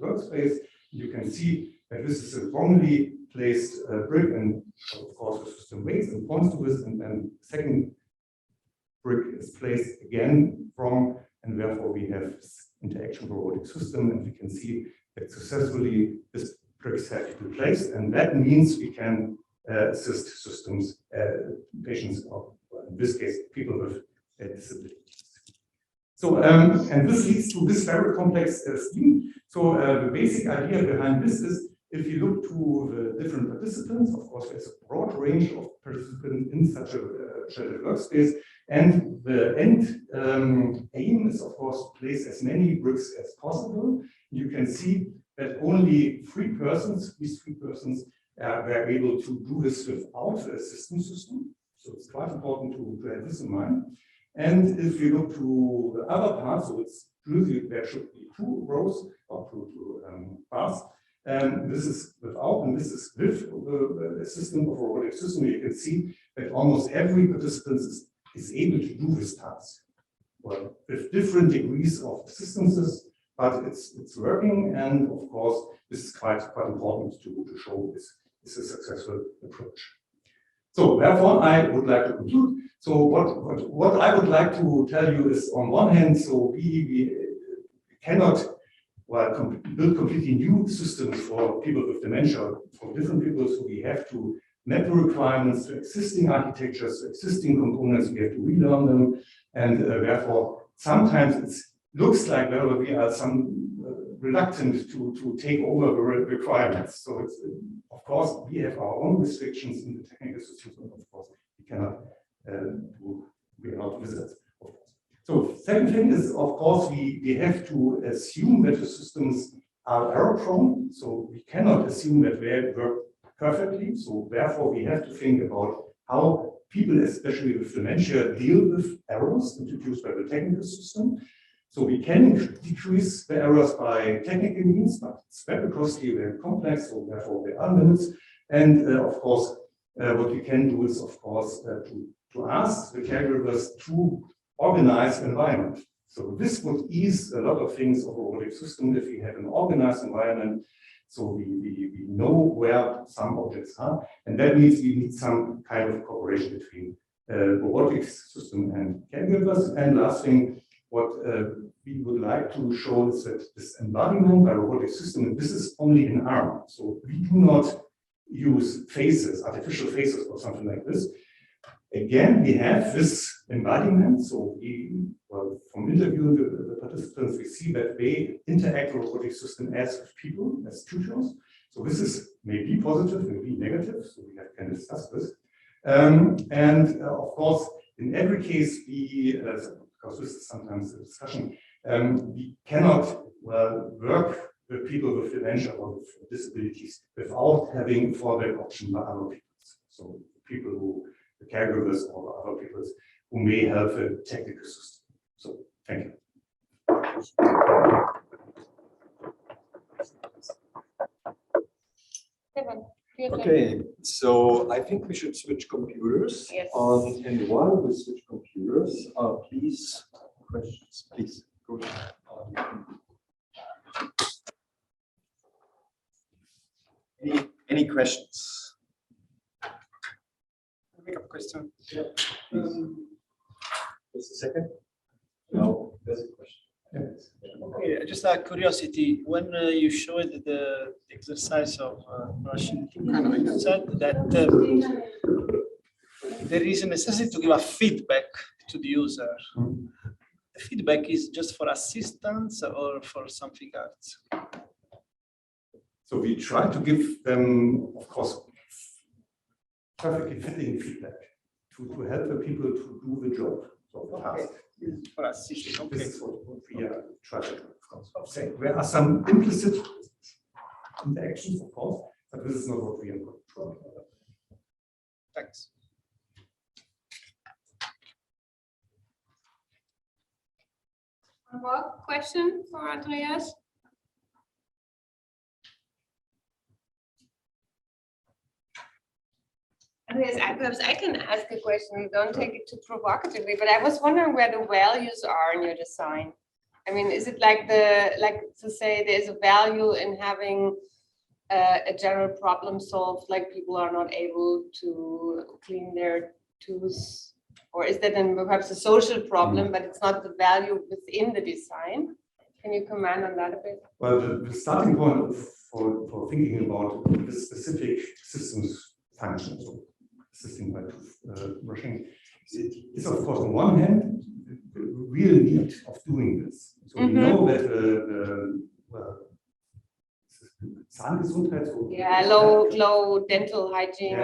workspace. You can see that this is a wrongly placed brick, and of course the system waits and points to this, and then the second brick is placed again wrong, and therefore we have this interaction robotic system, and we can see that successfully this bricks have been placed, and that means we can assist systems, patients, or in this case, people with disabilities. So, and this leads to this very complex scheme. So the basic idea behind this is, if you look to the different participants, of course, there's a broad range of participants in such a shared workspace. And the end aim is, of course, to place as many bricks as possible. You can see that only 3 persons, these 3 persons, were able to do this without a system. So it's quite important to have this in mind. And if you look to the other part, so it's usually there should be 2 rows or 2 bars. This is without, and this is with the system of a robotic system. You can see that almost every participant is able to do this task. Well, with different degrees of assistances, but it's working. And of course, this is quite important to show this is a successful approach. So therefore, I would like to conclude. So what I would like to tell you is, on one hand, so we cannot build completely new systems for people with dementia, for different people. So we have to map the requirements to existing architectures, to existing components. We have to relearn them, and therefore sometimes it looks like we are reluctant to take over the requirements. So it's, of course, we have our own restrictions in the technical systems, and of course we cannot we are not wizards, of course. So second thing is, of course, we have to assume that the systems are error prone. So we cannot assume that they work perfectly. So therefore we have to think about how people, especially with dementia, deal with errors introduced by the technical system. So we can decrease the errors by technical means, but it's very costly, very complex, so therefore there are limits. And of course, what we can do is, of course, to ask the caregivers to organize the environment. So this would ease a lot of things of a robotic system if we have an organized environment. So we know where some objects are, and that means we need some kind of cooperation between robotics system and caregivers. And last thing, what we would like to show is that this embodiment by robotic system, this is only an arm. So we do not use faces, artificial faces or something like this. Again, we have this embodiment. So from interviewing the participants, we see that they interact with robotic system as with people, as tutors. So this is maybe positive, maybe negative. So we can discuss this. And of course, in every case, because this is sometimes a discussion, we cannot work the people with dementia or with disabilities without having fallback option by other people. So people who, the caregivers or other people who may have a technical system. So thank you. Okay, so I think we should switch computers. Yes. And while we switch computers, please, questions, please. Go ahead. Any questions? Make up question. Yeah, just a second. No, there's a question. Okay, just out of curiosity, when you showed the exercise of brushing, you said that there is a necessity to give a feedback to the user. The feedback is just for assistance or for something else? So we try to give them, of course, perfectly fitting feedback to help the people to do the job. So the task. For assistance, okay. This is what we try to do, of course. Okay. There are some implicit interactions, of course, but this is not what we are trying. Thanks. One more question for Andreas? Andreas, perhaps I can ask a question. Don't take it too provocatively, but I was wondering where the values are in your design. I mean, is it like to say there's a value in having a general problem solved, like people are not able to clean their tooth, or is that perhaps a social problem, but it's not the value within the design? Can you comment on that a bit? Well, the starting point for thinking about the specific systems function, so assisting by brushing, is of course on one hand the real need of doing this. So we know that Zahngesundheit, low dental hygiene.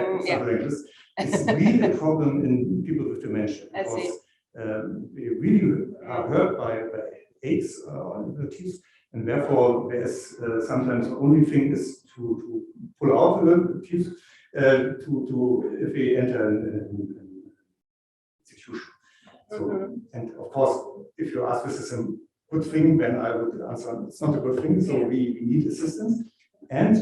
It's really a problem in people with dementia. Because they really are hurt by aches on the teeth, and therefore there's sometimes the only thing is to pull out the teeth if we enter an institution. So, and of course, if you ask this is a good thing, then I would answer it's not a good thing. So we need assistance, and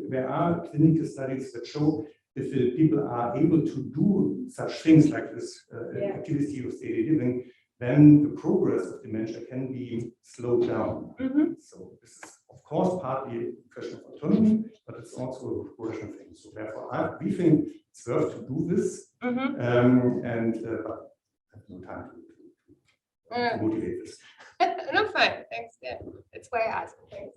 there are clinical studies that show if the people are able to do such things like this activity of daily living, then the progress of dementia can be slowed down. So this is, of course, partly a question of autonomy, but it's also a proportional thing. So therefore, we think it's worth to do this, and but I have no time to motivate this. No, fine, thanks. Yeah, that's why I asked. Thanks.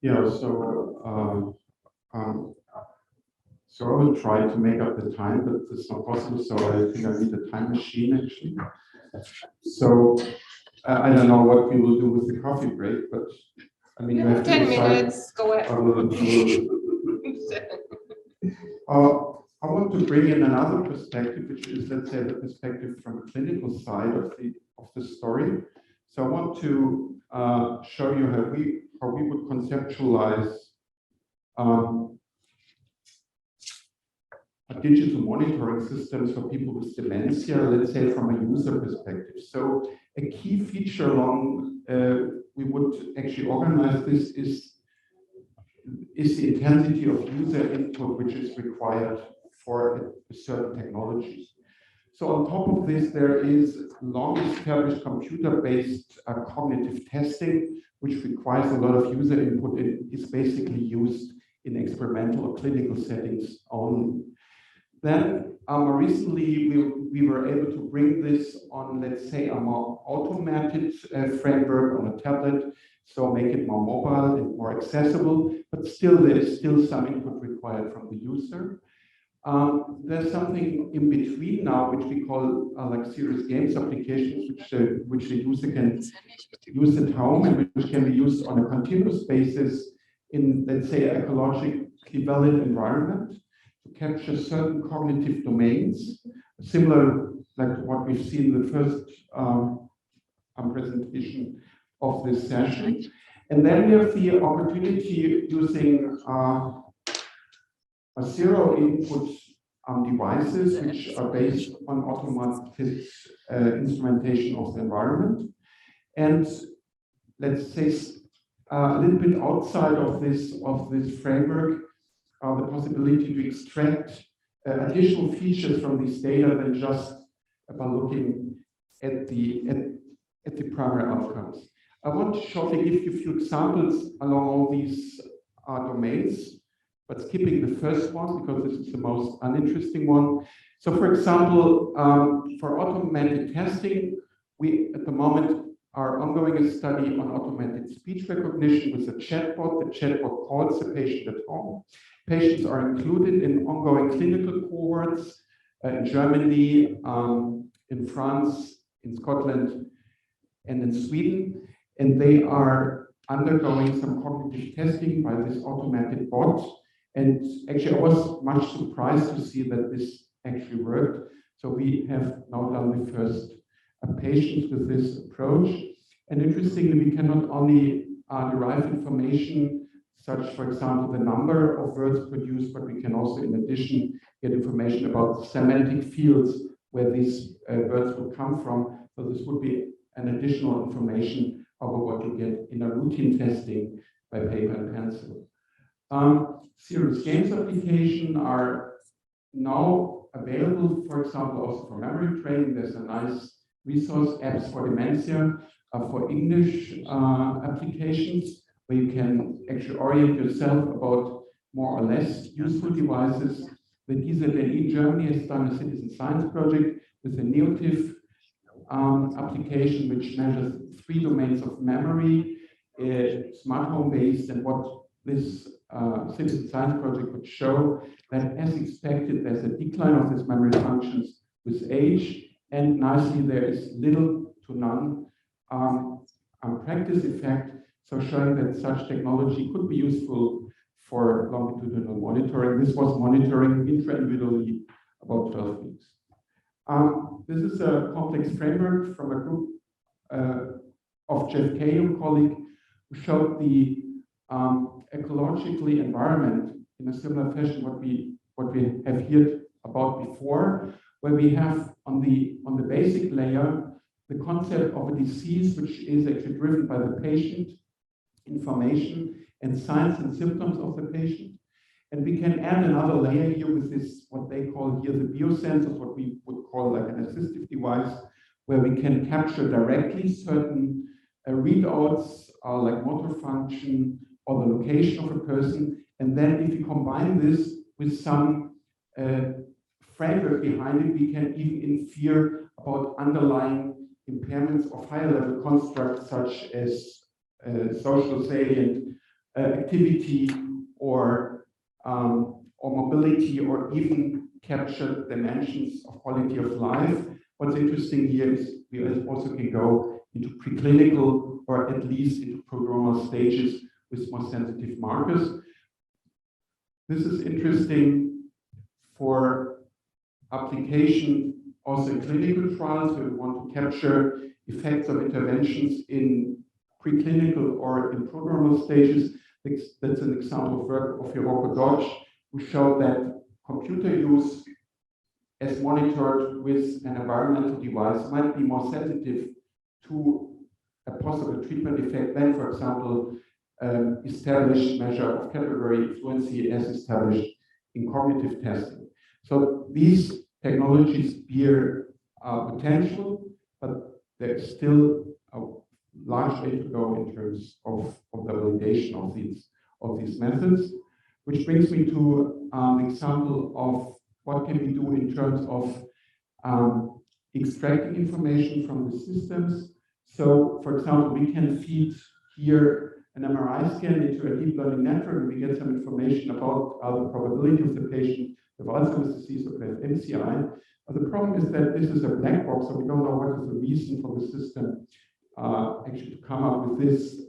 Yeah, so I will try to make up the time, but it's not possible. So I think I need a time machine actually. So I don't know what we will do with the coffee break, but I mean, you have 10 minutes. Go ahead. I want to bring in another perspective, which is, let's say, the perspective from the clinical side of the story. So I want to show you how we would conceptualize digital monitoring systems for people with dementia, let's say from a user perspective. So a key feature along we would actually organize this is the intensity of user input which is required for a certain technology. So on top of this, there is long-established computer-based cognitive testing, which requires a lot of user input and is basically used in experimental or clinical settings only. Then more recently, we were able to bring this on, let's say, a more automated framework on a tablet, so make it more mobile and more accessible, but still there is still some input required from the user. There's something in between now, which we call like serious games applications, which the user can use at home and which can be used on a continuous basis in, let's say, an ecologically valid environment to capture certain cognitive domains, similar like what we've seen in the first presentation of this session. And then we have the opportunity using a zero input devices which are based on automatic instrumentation of the environment. And let's say a little bit outside of this framework, the possibility to extract additional features from this data than just by looking at the primary outcomes. I want to shortly give you a few examples along all these domains, but skipping the first one because this is the most uninteresting one. So, for example, for automated testing, we at the moment are ongoing a study on automated speech recognition with a chatbot. The chatbot calls the patient at home. Patients are included in ongoing clinical cohorts in Germany, in France, in Scotland, and in Sweden. And they are undergoing some cognitive testing by this automated bot. And actually, I was much surprised to see that this actually worked. So we have now done the first patients with this approach. And interestingly, we can not only derive information such, for example, the number of words produced, but we can also, in addition, get information about the semantic fields where these words would come from. So this would be an additional information over what you get in a routine testing by paper and pencil. Serious games application are now available, for example, also for memory training. There's a nice resource, apps for dementia, for English applications, where you can actually orient yourself about more or less useful devices. The DZNE Germany has done a citizen science project with a Neotif application, which measures 3 domains of memory, smart home based, and what this citizen science project would show that, as expected, there's a decline of these memory functions with age, and nicely there is little to none practice effect, so showing that such technology could be useful for longitudinal monitoring. This was monitoring intra-individually about 12 weeks. This is a complex framework from a group of Jeff Cahill colleague who showed the ecologically environment in a similar fashion what we have heard about before, where we have on the basic layer the concept of a disease which is actually driven by the patient, information and signs and symptoms of the patient. And we can add another layer here with this, what they call here the biosensors, what we would call like an assistive device, where we can capture directly certain readouts like motor function or the location of a person. And then if you combine this with some framework behind it, we can even infer about underlying impairments of higher level constructs such as social salient activity or mobility, or even capture dimensions of quality of life. What's interesting here is we also can go into preclinical or at least into prodromal stages with more sensitive markers. This is interesting for application also in clinical trials, where we want to capture effects of interventions in preclinical or in prodromal stages. That's an example of work of Hiroko Dodge, who showed that computer use as monitored with an environmental device might be more sensitive to a possible treatment effect than, for example, established measure of category fluency as established in cognitive testing. So these technologies bear potential, but there's still a large way to go in terms of the validation of these methods, which brings me to an example of what can we do in terms of extracting information from the systems. So, for example, we can feed here an MRI scan into a deep learning network, and we get some information about the probability of the patient with Alzheimer's disease or with MCI. But the problem is that this is a black box, so we don't know what is the reason for the system actually to come up with this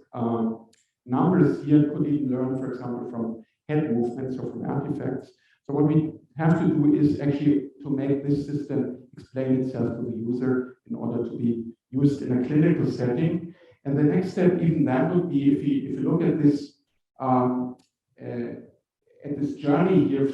numbers here. Could even learn, for example, from head movements or from artifacts. So what we have to do is actually to make this system explain itself to the user in order to be used in a clinical setting. And the next step, even that would be, if you look at this journey here,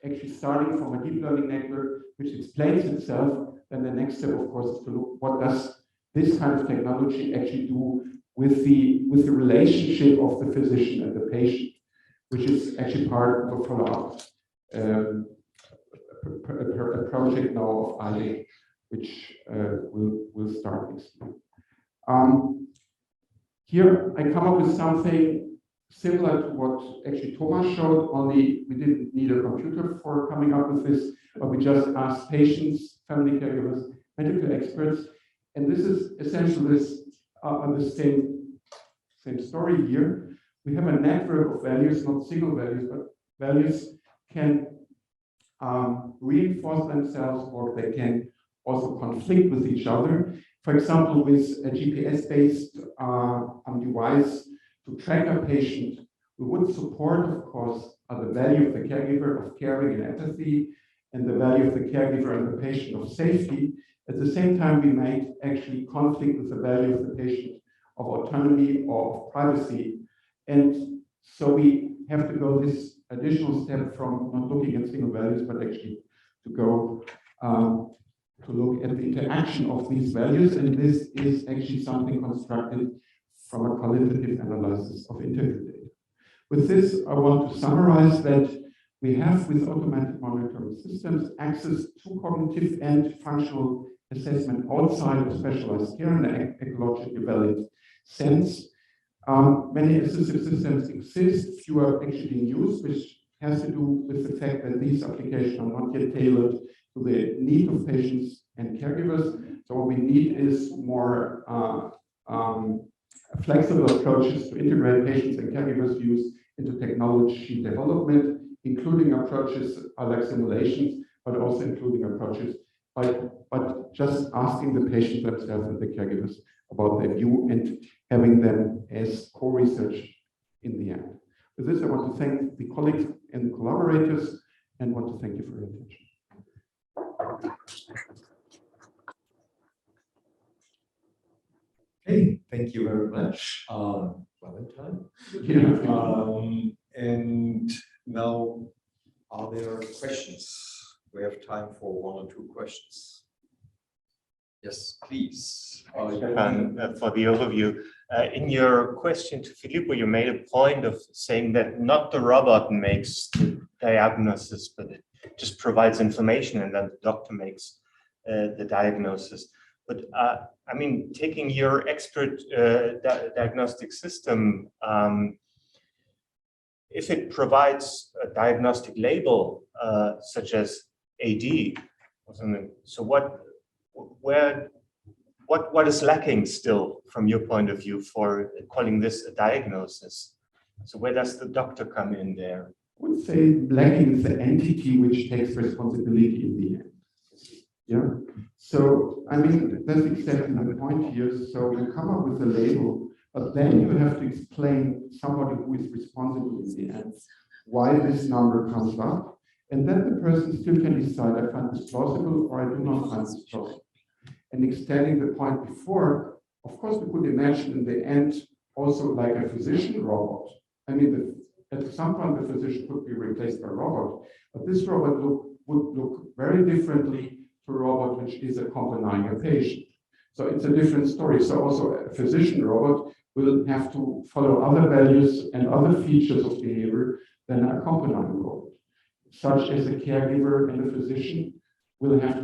actually starting from a deep learning network, which explains itself, then the next step, of course, is to look what does this kind of technology actually do with the relationship of the physician and the patient, which is actually part of a follow-up a project now of IDE, which will start next year. Here I come up with something similar to what actually Thomas showed, only we didn't need a computer for coming up with this, but we just asked patients, family caregivers, medical experts, and this is essentially the same story here. We have a network of values, not single values, but values can reinforce themselves, or they can also conflict with each other. For example, with a GPS-based device to track a patient, we would support, of course, the value of the caregiver of caring and empathy, and the value of the caregiver and the patient of safety. At the same time, we might actually conflict with the value of the patient of autonomy or of privacy. And so we have to go this additional step from not looking at single values, but actually to go to look at the interaction of these values. And this is actually something constructed from a qualitative analysis of interview data. With this, I want to summarize that we have, with automated monitoring systems, access to cognitive and functional assessment outside of specialized care in an ecologically valid sense. Many assistive systems exist, few are actually in use, which has to do with the fact that these applications are not yet tailored to the need of patients and caregivers. So what we need is more flexible approaches to integrate patients and caregivers' views into technology development, including approaches like simulations, but also including approaches but just asking the patient themselves and the caregivers about their view and having them as co-research in the end. With this, I want to thank the colleagues and the collaborators and want to thank you for your attention. Okay, thank you very much, Valentine. Yeah. And now, are there questions? We have time for one or two questions. Yes, please. Stefan, for the overview. In your question to Filippo, you made a point of saying that not the robot makes the diagnosis, but it just provides information and then the doctor makes the diagnosis. But I mean, taking your expert diagnostic system, if it provides a diagnostic label such as AD or something, so what is lacking still from your point of view for calling this a diagnosis? So where does the doctor come in there? I would say lacking is the entity which takes responsibility in the end. Yeah. So I mean that's exactly the point here. So you come up with a label, but then you have to explain somebody who is responsible in the end why this number comes up, and then the person still can decide, I find this plausible or I do not find this plausible. And extending the point before, of course, we could imagine in the end also like a physician robot. I mean, at some point the physician could be replaced by a robot, but this robot would look very differently to a robot which is accompanying a patient. So it's a different story. So also a physician robot will have to follow other values and other features of behavior than an accompanying robot, such as a caregiver and a physician will have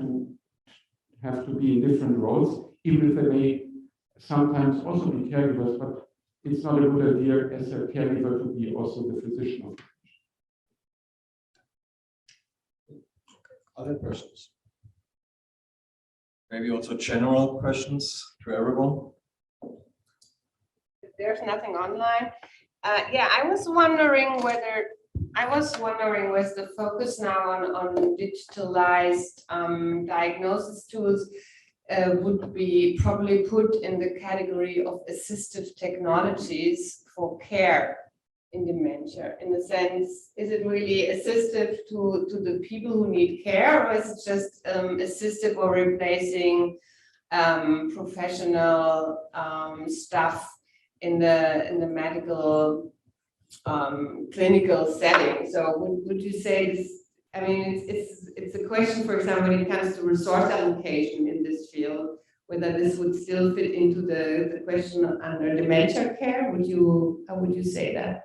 to be in different roles, even if they may sometimes also be caregivers, but it's not a good idea as a caregiver to be also the physician of the patient. Other questions? Maybe also general questions to everyone? There's nothing online. Yeah, I was wondering was the focus now on digitalized diagnosis tools would be probably put in the category of assistive technologies for care. in dementia? In the sense, is it really assistive to the people who need care, or is it just assistive or replacing professional staff in the medical clinical setting? So would you say this? I mean, it's a question, for example, when it comes to resource allocation in this field, whether this would still fit into the question under dementia care. How would you say that?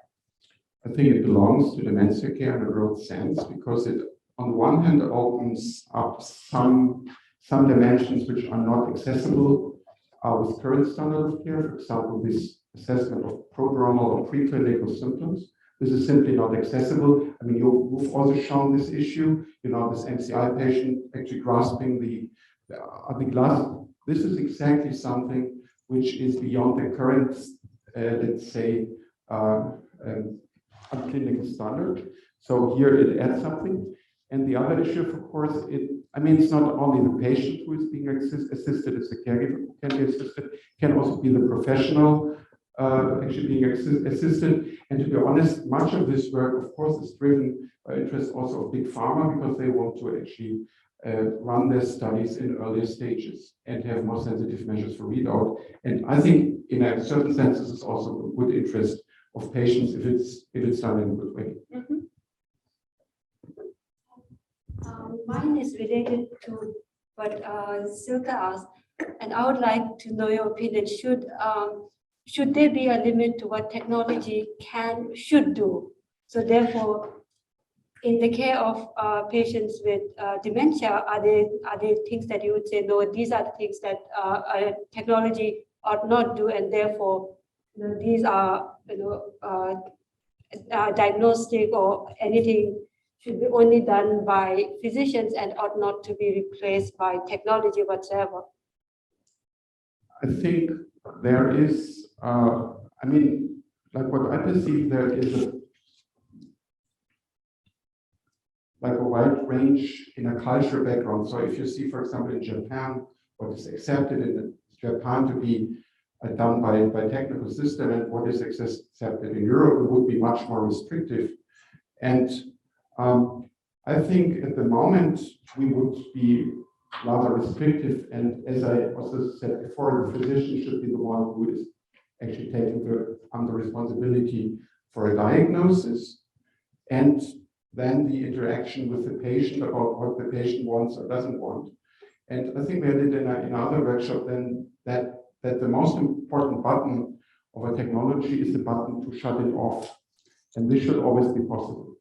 I think it belongs to dementia care in a broad sense, because it, on the one hand, opens up some dimensions which are not accessible with current standard of care. For example, this assessment of prodromal or preclinical symptoms. This is simply not accessible. I mean, you've also shown this issue, this MCI patient actually grasping the glass. This is exactly something which is beyond the current, let's say, clinical standard. So here it adds something. And the other issue, of course, it's not only the patient who is being assisted, it's the caregiver who can be assisted, can also be the professional actually being assisted. And to be honest, much of this work, of course, is driven by interest also of big pharma, because they want to actually run their studies in earlier stages and have more sensitive measures for readout. And I think in a certain sense, this is also a good interest of patients if it's done in a good way. Mm-hmm. Mine is related to what Silke asked, and I would like to know your opinion. Should there be a limit to what technology should do? So therefore, in the care of patients with dementia, are there things that you would say, no, these are the things that technology ought not do, and therefore, these are diagnostic or anything should be only done by physicians and ought not to be replaced by technology whatsoever? I think there is, like what I perceive, there is a wide range in a cultural background. So if you see, for example, in Japan, what is accepted in Japan to be done by technical system and what is accepted in Europe, it would be much more restrictive. And I think at the moment we would be rather restrictive. And as I also said before, the physician should be the one who is actually taking the responsibility for a diagnosis, and then the interaction with the patient about what the patient wants or doesn't want. And I think we did in another workshop then that the most important button of a technology is the button to shut it off. And this should always be possible.